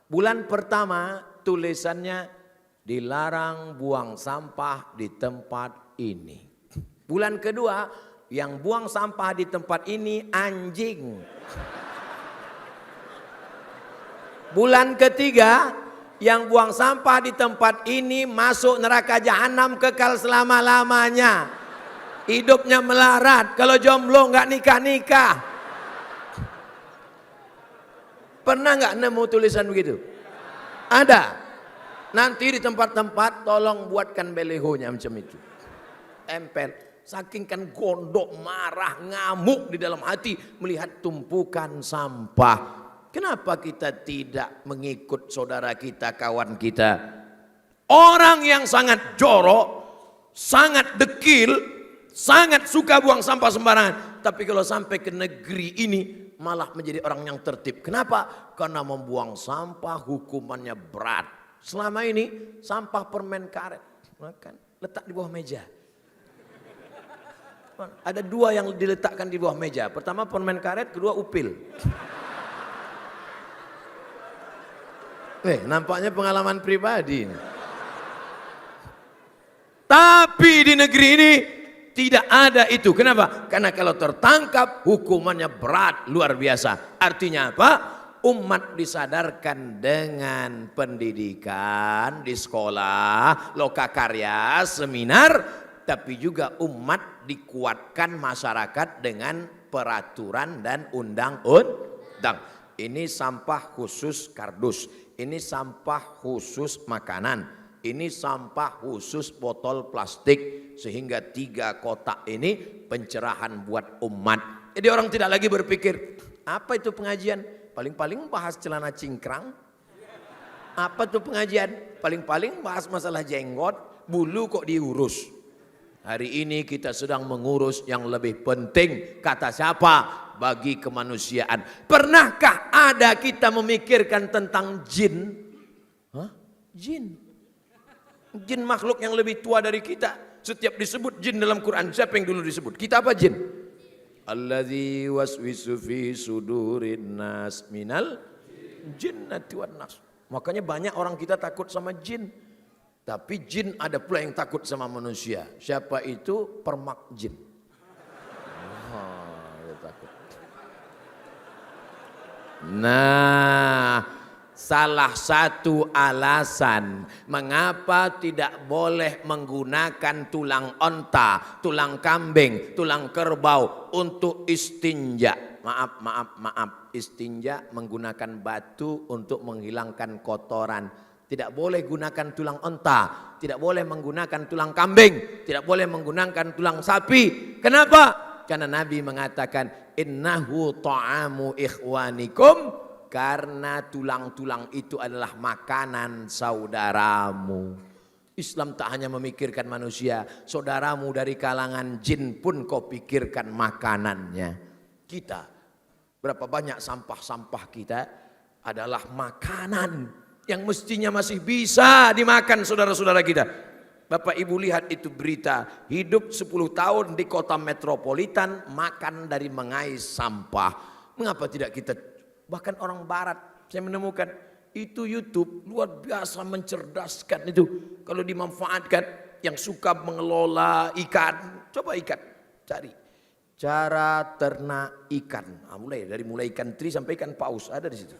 Bulan pertama tulisannya dilarang buang sampah di tempat ini. Bulan kedua yang buang sampah di tempat ini anjing. Bulan ketiga yang buang sampah di tempat ini masuk neraka jahanam kekal selama-lamanya. Hidupnya melarat, kalau jomblo nggak nikah-nikah. Pernah nggak nemu tulisan begitu? Ada. Nanti di tempat-tempat tolong buatkan belehonya macam itu. Empel. Saking kan gondok, marah, ngamuk di dalam hati melihat tumpukan sampah. Kenapa kita tidak mengikut saudara kita, kawan kita? Orang yang sangat jorok, sangat dekil, sangat suka buang sampah sembarangan. Tapi kalau sampai ke negeri ini malah menjadi orang yang tertib. Kenapa? Karena membuang sampah hukumannya berat. Selama ini sampah permen karet, makan, letak di bawah meja. Ada dua yang diletakkan di bawah meja. Pertama permen karet, kedua upil. Nampaknya pengalaman pribadi ini. Tapi di negeri ini tidak ada itu. Kenapa? Karena kalau tertangkap hukumannya berat, luar biasa. Artinya apa? Umat disadarkan dengan pendidikan di sekolah, lokakarya, seminar. Tapi juga umat dikuatkan masyarakat dengan peraturan dan undang-undang. Ini sampah khusus kardus, ini sampah khusus makanan, ini sampah khusus botol plastik. Sehingga 3 kotak ini pencerahan buat umat. Jadi orang tidak lagi berpikir, apa itu pengajian? Paling-paling bahas celana cingkrang. Apa itu pengajian? Paling-paling bahas masalah jenggot, bulu kok diurus. Hari ini kita sedang mengurus yang lebih penting. Kata siapa? Bagi kemanusiaan. Pernahkah ada kita memikirkan tentang jin? Jin. Jin makhluk yang lebih tua dari kita. Setiap disebut jin dalam Quran, siapa yang dulu disebut? Kita apa jin? Alladzi waswisu fi sudurin nas minal jinnati wan nas. Makanya banyak orang kita takut sama jin. Tapi jin ada pula yang takut sama manusia. Siapa itu? Permak jin. takut. Nah, salah satu alasan mengapa tidak boleh menggunakan tulang onta, tulang kambing, tulang kerbau untuk istinja. Maaf, istinja menggunakan batu untuk menghilangkan kotoran. Tidak boleh gunakan tulang onta, tidak boleh menggunakan tulang kambing, tidak boleh menggunakan tulang sapi. Kenapa? Karena Nabi mengatakan innahu ta'amu ikhwanikum, karena tulang-tulang itu adalah makanan saudaramu. Islam tak hanya memikirkan manusia, saudaramu dari kalangan jin pun kau pikirkan makanannya. Kita, berapa banyak sampah-sampah kita adalah makanan yang mestinya masih bisa dimakan saudara-saudara kita. Bapak Ibu lihat itu berita, hidup 10 tahun di kota metropolitan makan dari mengais sampah. Mengapa tidak kita, bahkan orang barat saya menemukan itu YouTube luar biasa mencerdaskan itu. Kalau dimanfaatkan, yang suka mengelola ikan, coba ikan, cari cara ternak ikan. Mulai ikan teri sampai ikan paus ada di situ.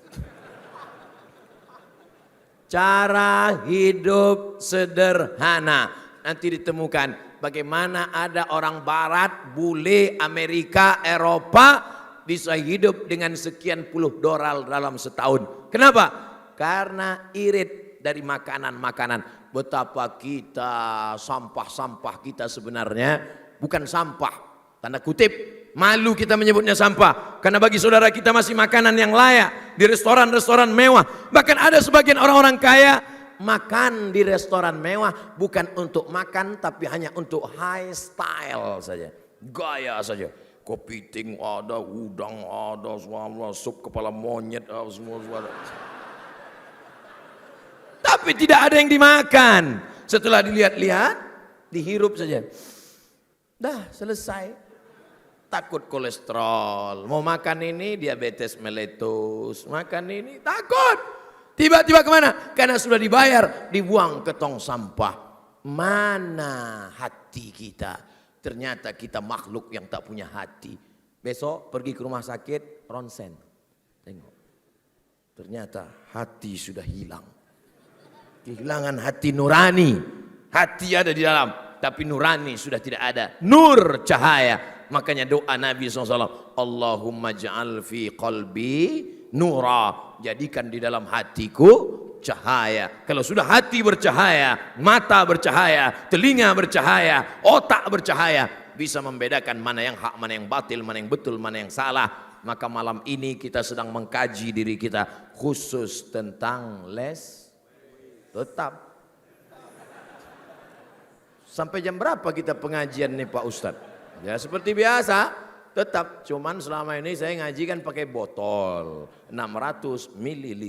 Cara hidup sederhana. Nanti ditemukan bagaimana ada orang barat, bule, Amerika, Eropa bisa hidup dengan sekian puluh dolar dalam setahun. Kenapa? Karena irit dari makanan-makanan. Betapa kita, sampah-sampah kita sebenarnya bukan sampah. Tanda kutip, malu kita menyebutnya sampah. Karena bagi saudara kita masih makanan yang layak di restoran-restoran mewah. Bahkan ada sebagian orang-orang kaya makan di restoran mewah bukan untuk makan, tapi hanya untuk high style saja, gaya saja. Kepiting ada, udang ada, semua sup kepala monyet semua. Tapi tidak ada yang dimakan. Setelah dilihat-lihat, dihirup saja. Dah selesai. Takut kolesterol, mau makan ini diabetes meletus, makan ini takut. Tiba-tiba kemana? Karena sudah dibayar, dibuang ke tong sampah. Mana hati kita? Ternyata kita makhluk yang tak punya hati. Besok pergi ke rumah sakit, ronsen. Tengok. Ternyata hati sudah hilang. Kehilangan hati nurani. Hati ada di dalam, tapi nurani sudah tidak ada. Nur cahaya. Makanya doa Nabi SAW, Allahumma ja'al fi qalbi nura, jadikan di dalam hatiku cahaya. Kalau sudah hati bercahaya, mata bercahaya, telinga bercahaya, otak bercahaya, bisa membedakan mana yang hak, mana yang batil, mana yang betul, mana yang salah. Maka malam ini kita sedang mengkaji diri kita khusus tentang les tetap. Sampai jam berapa kita pengajian nih Pak Ustadz? Ya seperti biasa, tetap. Cuman selama ini saya ngaji kan pakai botol 600 ml.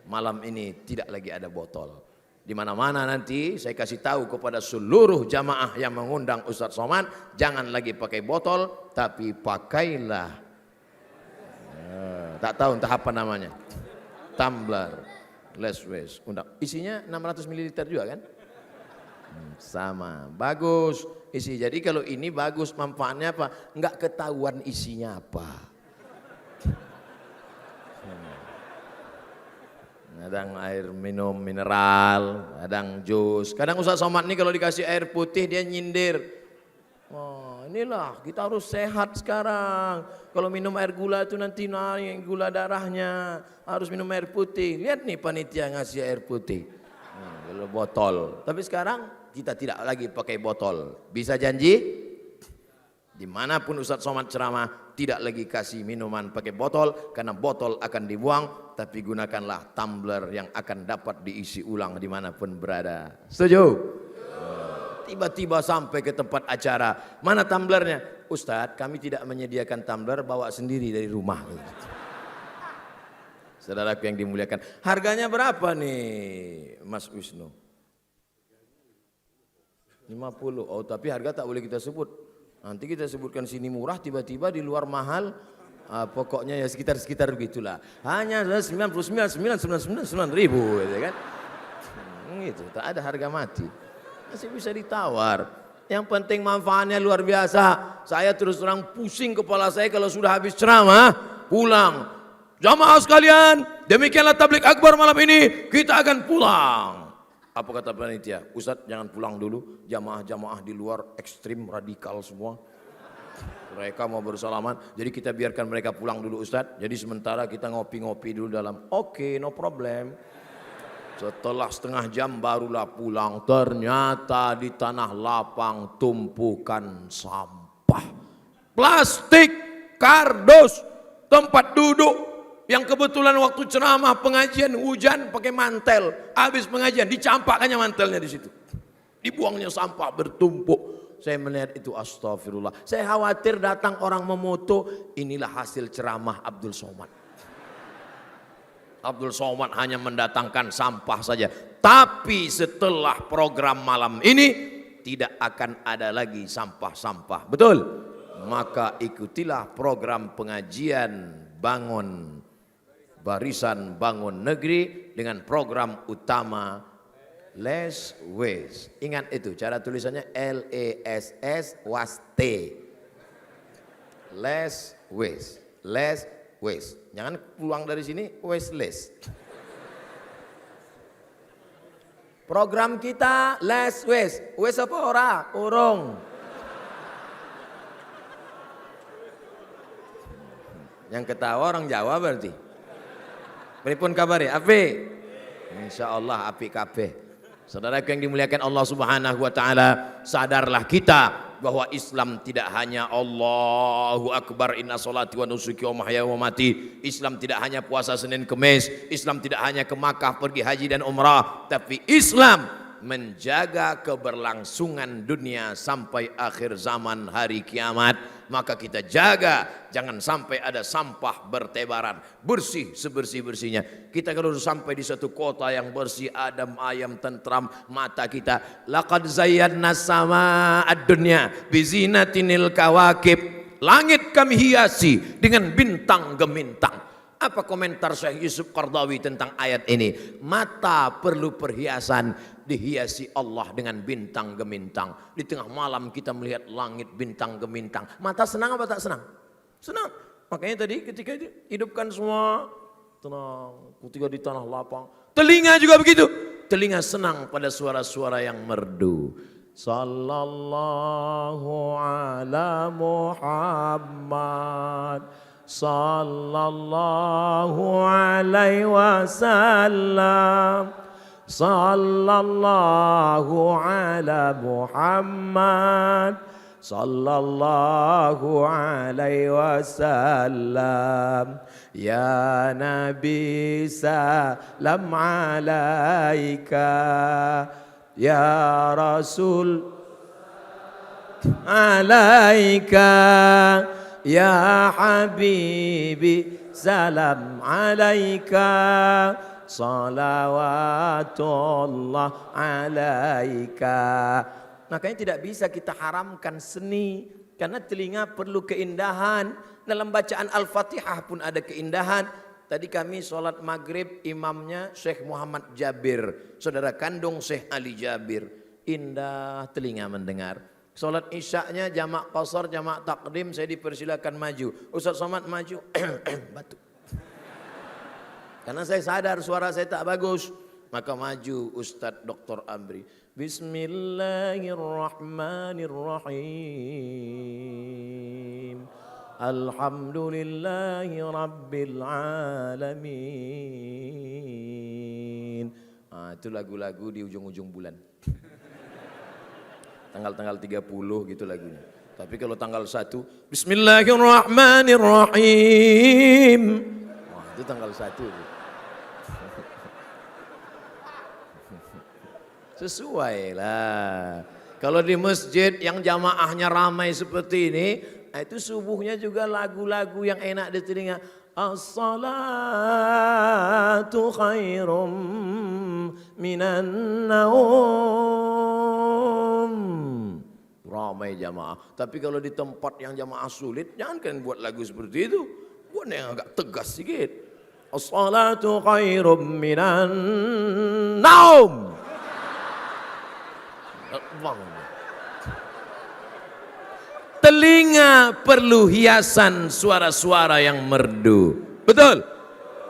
Malam ini tidak lagi ada botol. Di mana-mana nanti saya kasih tahu kepada seluruh jamaah yang mengundang Ustadz Somad, jangan lagi pakai botol, tapi pakailah. Tak tahu entah apa namanya. Tumbler, glass waste. Isinya 600 ml juga kan? Sama, bagus isi. Jadi kalau ini bagus, manfaatnya apa? Enggak ketahuan isinya apa. Kadang air minum mineral, kadang jus. Kadang Ustaz Somad nih kalau dikasih air putih dia nyindir. Oh, inilah kita harus sehat sekarang. Kalau minum air gula itu nanti naik gula darahnya. Harus minum air putih. Lihat nih panitia ngasih air putih. Kalau botol. Tapi sekarang kita tidak lagi pakai botol. Bisa janji? Dimanapun Ustadz Somad ceramah, tidak lagi kasih minuman pakai botol, karena botol akan dibuang, tapi gunakanlah tumbler yang akan dapat diisi ulang dimanapun berada. Setuju? Tiba-tiba sampai ke tempat acara, mana tumblernya? Ustadz, kami tidak menyediakan tumbler, bawa sendiri dari rumah. Saudaraku yang dimuliakan, harganya berapa nih Mas Wisnu? 50. Oh, tapi harga tak boleh kita sebut. Nanti kita sebutkan sini murah, tiba-tiba di luar mahal. Pokoknya ya sekitar begitulah. Hanya 99.999 ribu, gitu kan? Gitu. Tak ada harga mati. Masih bisa ditawar. Yang penting manfaatnya luar biasa. Saya terus terang pusing kepala saya kalau sudah habis ceramah, pulang. Jamaah sekalian, demikianlah tablik akbar malam ini, kita akan pulang. Apa kata panitia? Ustadz jangan pulang dulu, jamaah-jamaah di luar ekstrim, radikal semua. Mereka mau bersalaman, jadi kita biarkan mereka pulang dulu Ustadz. Jadi sementara kita ngopi-ngopi dulu dalam. Oke, no problem. Setelah setengah jam barulah pulang. Ternyata di tanah lapang tumpukan sampah. Plastik, kardus, tempat duduk. Yang kebetulan waktu ceramah pengajian hujan pakai mantel. Habis pengajian dicampakkannya mantelnya di situ. Dibuangnya sampah bertumpuk. Saya melihat itu astagfirullah. Saya khawatir datang orang memoto. Inilah hasil ceramah Abdul Somad. Abdul Somad hanya mendatangkan sampah saja. Tapi setelah program malam ini tidak akan ada lagi sampah-sampah. Betul? Maka ikutilah program pengajian bangun barisan bangun negeri dengan program utama Less Waste. Ingat itu cara tulisannya LESS WAST. Less Waste. Less Waste. Jangan pulang dari sini wasteless. Program kita Less Waste. Waste apa ora? Urung. Yang ketawa orang Jawa berarti. Pripun kabare? Apik. Insyaallah apik kabeh. Saudaraku yang dimuliakan Allah Subhanahu wa taala, sadarlah kita bahwa Islam tidak hanya Allahu Akbar inna sholati wa nusuki wa mahyaya wa mati. Islam tidak hanya puasa Senin Kemis, Islam tidak hanya ke Makkah pergi haji dan umrah, tapi Islam menjaga keberlangsungan dunia sampai akhir zaman hari kiamat. Maka kita jaga jangan sampai ada sampah bertebaran, bersih sebersih-bersihnya. Kita kalau sampai di satu kota yang bersih, adem, ayem, tentram, mata kita laqad zayyana sama ad-dunya bizinatinil kawakib. Langit kami hiasi dengan bintang gemintang. Apa komentar Syekh Yusuf Qardawi tentang ayat ini? Mata perlu perhiasan, dihiasi Allah dengan bintang gemintang. Di tengah malam kita melihat langit bintang gemintang. Mata senang apa tak senang? Senang. Makanya tadi ketika hidupkan semua tenang, ketika di tanah lapang. Telinga juga begitu. Telinga senang pada suara-suara yang merdu. Sallallahu ala Muhammad. Sallallahu alaihi wasallam. Sallallahu ala Muhammad. Sallallahu alaihi wasallam. Ya Nabi salam alaika. Ya Rasul alaika. Ya Habibi salam alaika. Salawatullah alaika. Makanya tidak bisa kita haramkan seni, karena telinga perlu keindahan. Dalam bacaan Al-Fatihah pun ada keindahan. Tadi kami sholat maghrib, imamnya Syekh Muhammad Jabir, saudara kandung Syekh Ali Jabir. Indah telinga mendengar. Sholat isyaknya jamak qasar, jamak takdim, saya dipersilakan maju. Ustaz Somad maju, batuk. Karena saya sadar suara saya tak bagus. Maka maju Ustaz Dr. Amri. Bismillahirrahmanirrahim. Alhamdulillahi Rabbil Alamin. Itu lagu-lagu di ujung-ujung bulan. Tanggal-tanggal 30 gitu lagunya. Tapi kalau tanggal 1, Bismillahirrahmanirrahim. Wah, itu tanggal 1. Sesuai lah. Kalau di masjid yang jamaahnya ramai seperti ini, itu subuhnya juga lagu-lagu yang enak di telinga. As-salatu khairum minan naum. Ramai jamaah. Tapi kalau di tempat yang jamaah sulit, jangan kalian buat lagu seperti itu. Buat yang agak tegas sedikit. As-salatu khairum minan naum. Telinga perlu hiasan suara-suara yang merdu. Betul.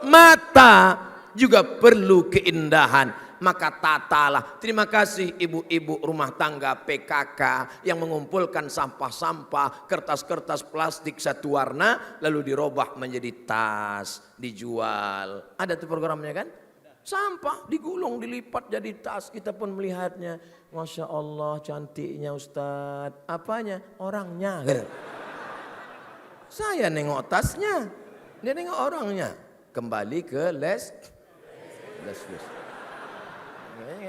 Mata juga perlu keindahan. Maka tatalah. Terima kasih ibu-ibu rumah tangga PKK yang mengumpulkan sampah-sampah, kertas-kertas plastik satu warna, lalu dirubah menjadi tas, dijual. Ada tuh programnya kan? Sampah digulung, dilipat jadi tas. Kita pun melihatnya. Masya Allah cantiknya Ustadz. Apanya? Orangnya. Saya nengok tasnya, dia nengok orangnya. Kembali ke les.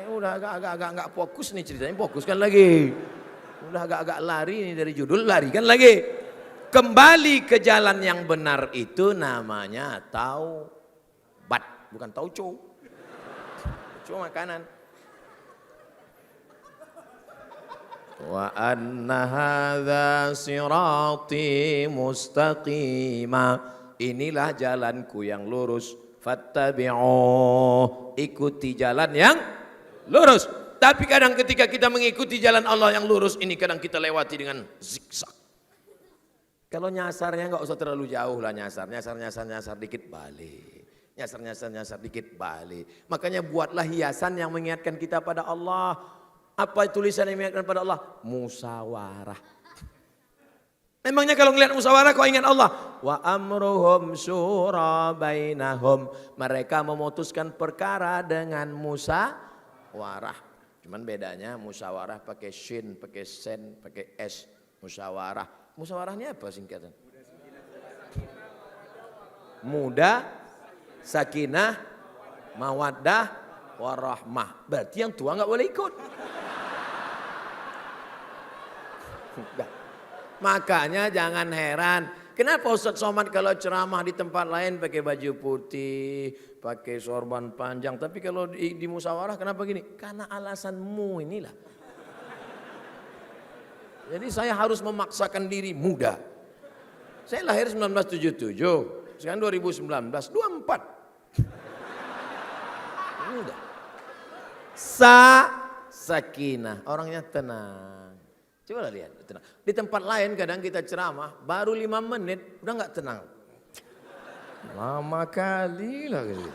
Udah agak-agak nggak fokus nih ceritanya, fokuskan lagi. Udah agak-agak lari nih dari judul, larikan lagi. Kembali ke jalan yang benar itu namanya taubat, bukan tauco. Tauco makanan. Wa anna hadza sirati mustaqima. Inilah jalanku yang lurus. Fattabi'u. Ikuti jalan yang lurus. Tapi kadang ketika kita mengikuti jalan Allah yang lurus ini kadang kita lewati dengan zigzag. Kalau nyasarnya nggak usah terlalu jauh lah, nyasar dikit balik. Nyasar dikit balik. Makanya buatlah hiasan yang mengingatkan kita pada Allah. Apa tulisan yang mengingatkan pada Allah? Musawarah. Memangnya kalau ngelihat musawarah kau ingat Allah? Wa amruhum syura bainahum. Mereka memutuskan perkara dengan musyawarah. Cuman bedanya musyawarah pakai shin, pakai sen, pakai s. Musyawarah. Musyawarahnya apa singkatan? Muda, sakinah, mawaddah, warahmah. Berarti yang tua nggak boleh ikut. Makanya jangan heran. Kenapa Ustadz Somad kalau ceramah di tempat lain pakai baju putih, pakai sorban panjang. Tapi kalau di musyawarah kenapa gini? Karena alasanmu inilah. Jadi saya harus memaksakan diri muda. Saya lahir 1977. Sekarang 2019, 24. Muda. Sakinah. Orangnya tenang. Coba lihat, tenang. Di tempat lain kadang kita ceramah, baru 5 menit udah nggak tenang. Lama kali lah gitu.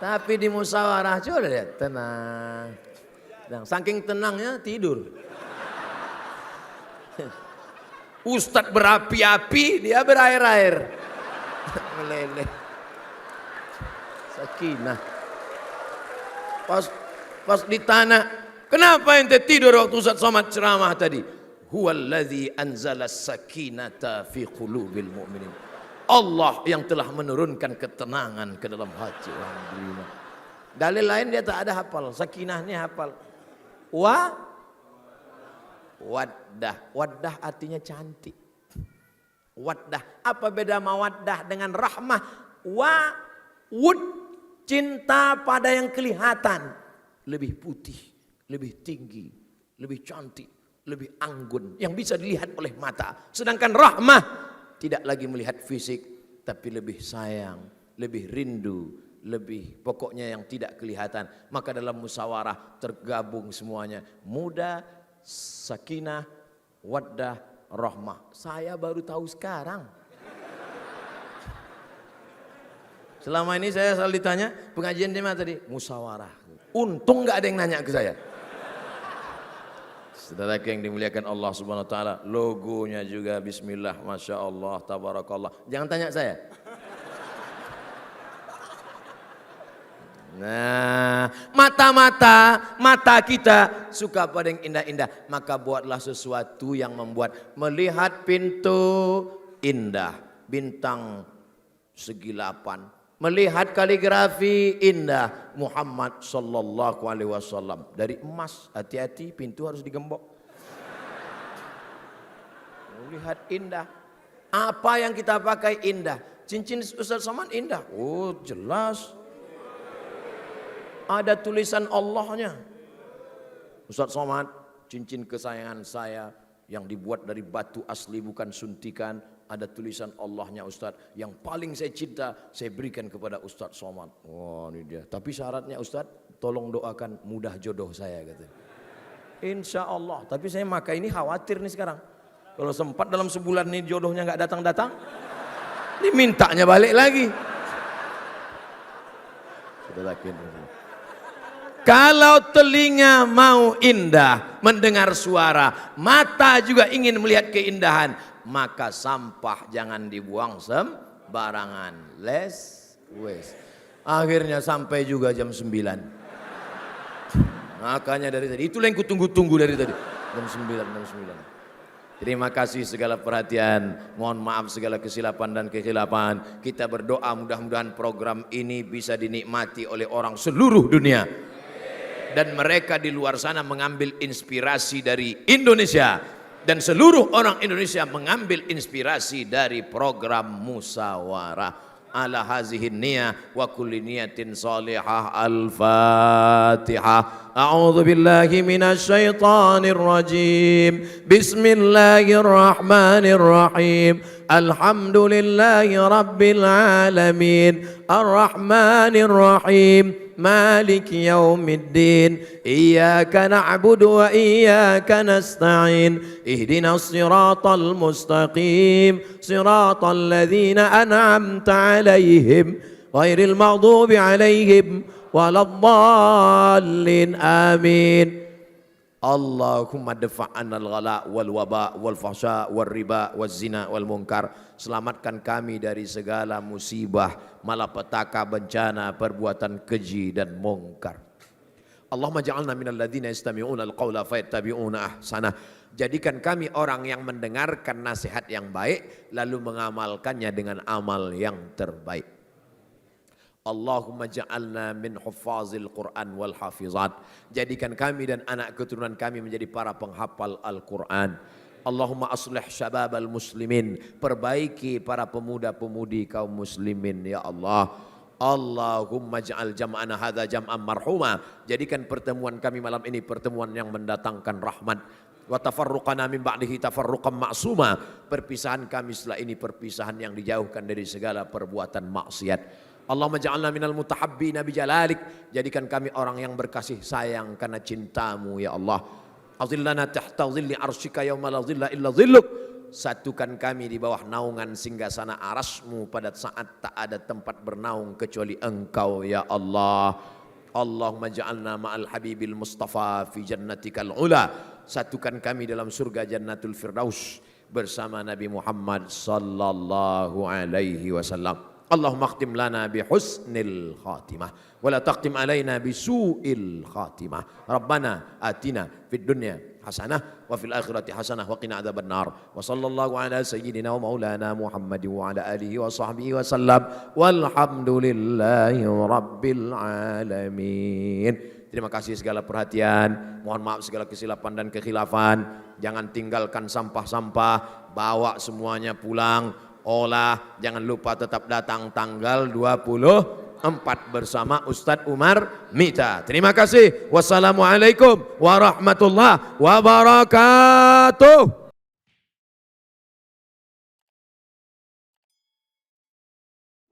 Tapi di musyawarah coba lihat, tenang. Dan saking tenangnya tidur. Ustadz berapi-api, dia berair-air. Meleleh. Sakinah. Pas ditanya, kenapa ente tidur waktu Ustadz Somad ceramah tadi? Huwallazi anzala sakinata fi qulubil mu'minin. Allah yang telah menurunkan ketenangan ke dalam hati orang beriman. Dalil lain dia tak ada hafal, sakinahnya hafal. Waddah. Waddah artinya cantik. Waddah. Apa beda mawaddah dengan rahmah? Wud, cinta pada yang kelihatan. Lebih putih, lebih tinggi, lebih cantik, lebih anggun. Yang bisa dilihat oleh mata. Sedangkan rahmah tidak lagi melihat fisik. Tapi lebih sayang, lebih rindu, lebih pokoknya yang tidak kelihatan. Maka dalam musyawarah tergabung semuanya. Muda, sakinah, waddah, rahmah. Saya baru tahu sekarang. Selama ini saya selalu ditanya, pengajian di mana tadi? Musyawarah. Untung nggak ada yang nanya ke saya. Saudara yang dimuliakan Allah Subhanahu Wa Taala, logonya juga Bismillah, Masya Allah, Tabarakallah. Jangan tanya saya. Nah, mata kita suka pada yang indah-indah. Maka buatlah sesuatu yang membuat melihat pintu indah, bintang segi 8. Melihat kaligrafi indah Muhammad sallallahu alaihi wasallam dari emas. Hati-hati, pintu harus digembok. Melihat indah. Apa yang kita pakai indah? Cincin Ustadz Somad indah. Oh, jelas. Ada tulisan Allahnya. Ustadz Somad, cincin kesayangan saya yang dibuat dari batu asli bukan suntikan. Ada tulisan Allahnya Ustadz. Yang paling saya cinta, saya berikan kepada Ustadz Somad. Wah, ini dia. Tapi syaratnya Ustadz, tolong doakan mudah jodoh saya, katanya. Insya Allah. Tapi saya maka ini khawatir nih sekarang. Kalau sempat dalam sebulan ini jodohnya nggak datang-datang, dimintanya balik lagi. Kalau telinga mau indah mendengar suara, mata juga ingin melihat keindahan, maka sampah jangan dibuang sembarangan. Less waste. Akhirnya sampai juga jam 9. Makanya dari tadi, itulah yang kutunggu-tunggu dari tadi. Jam 9. Terima kasih segala perhatian, mohon maaf segala kesilapan dan kekhilapan. Kita berdoa mudah-mudahan program ini bisa dinikmati oleh orang seluruh dunia. Dan mereka di luar sana mengambil inspirasi dari Indonesia. Dan seluruh orang Indonesia mengambil inspirasi dari program Musawarah. Ala hazihin niyah wa kulli niyatin salihah. Al-Fatihah. A'udzu billahi minasy syaithanir rajim. Bismillahirrahmanirrahim. Alhamdulillahi rabbil alamin. Arrahmanir rahim. مالك يوم الدين إياك نعبد وإياك نستعين اهدنا الصراط المستقيم صراط الذين أنعمت عليهم غير المغضوب عليهم ولا الضالين آمين Allahumma dafa'anal ghala wal waba wal fahsya wal riba wal zina wal munkar. Selamatkan kami dari segala musibah, malapetaka, bencana, perbuatan keji dan mungkar. Allahumma ja'alna minal ladzina yastami'una al-qawla fayattabi'una ahsanah. Jadikan kami orang yang mendengarkan nasihat yang baik lalu mengamalkannya dengan amal yang terbaik. Allahumma ja'alna min huffazil Qur'an wal hafizat. Jadikan kami dan anak keturunan kami menjadi para penghafal Al-Qur'an. Allahumma aslih syababal muslimin. Perbaiki para pemuda-pemudi kaum muslimin ya Allah. Allahumma ja'al jam'ana hadza jam'an marhuma. Jadikan pertemuan kami malam ini pertemuan yang mendatangkan rahmat. Wa tafarruqana min ba'dihi tafarruqan ma'suma. Perpisahan kami setelah ini perpisahan yang dijauhkan dari segala perbuatan maksiat. Allahumma ja'alna minal mutahabbina bijalalik. Jadikan kami orang yang berkasih sayang karena cintamu ya Allah. Azillana tahta zilli arsyika yawma la zilla illa zilluk. Satukan kami di bawah naungan singgasana arasmu pada saat tak ada tempat bernaung kecuali engkau ya Allah. Allahumma ja'alna ma'al habibil mustafa fi jannatikal ula. Satukan kami dalam surga jannatul firdaus bersama Nabi Muhammad sallallahu alaihi wasallam. Allahumma akhtim lana bi husnil khatimah wa la taqtim alaina bi su'il khatimah. Rabbana atina fid dunya hasanah wa fil akhirati hasanah wa qina adzabannar. Wa sallallahu ala sayyidina wa maulana Muhammadin wa ala alihi wa sahbihi wa sallam. Walhamdulillahi rabbil alamin. Terima kasih segala perhatian. Mohon maaf segala kesilapan dan kekhilafan. Jangan tinggalkan sampah-sampah, bawa semuanya pulang. Olah, jangan lupa tetap datang tanggal 24 bersama Ustadz Umar Mita. Terima kasih. Wassalamualaikum warahmatullahi wabarakatuh.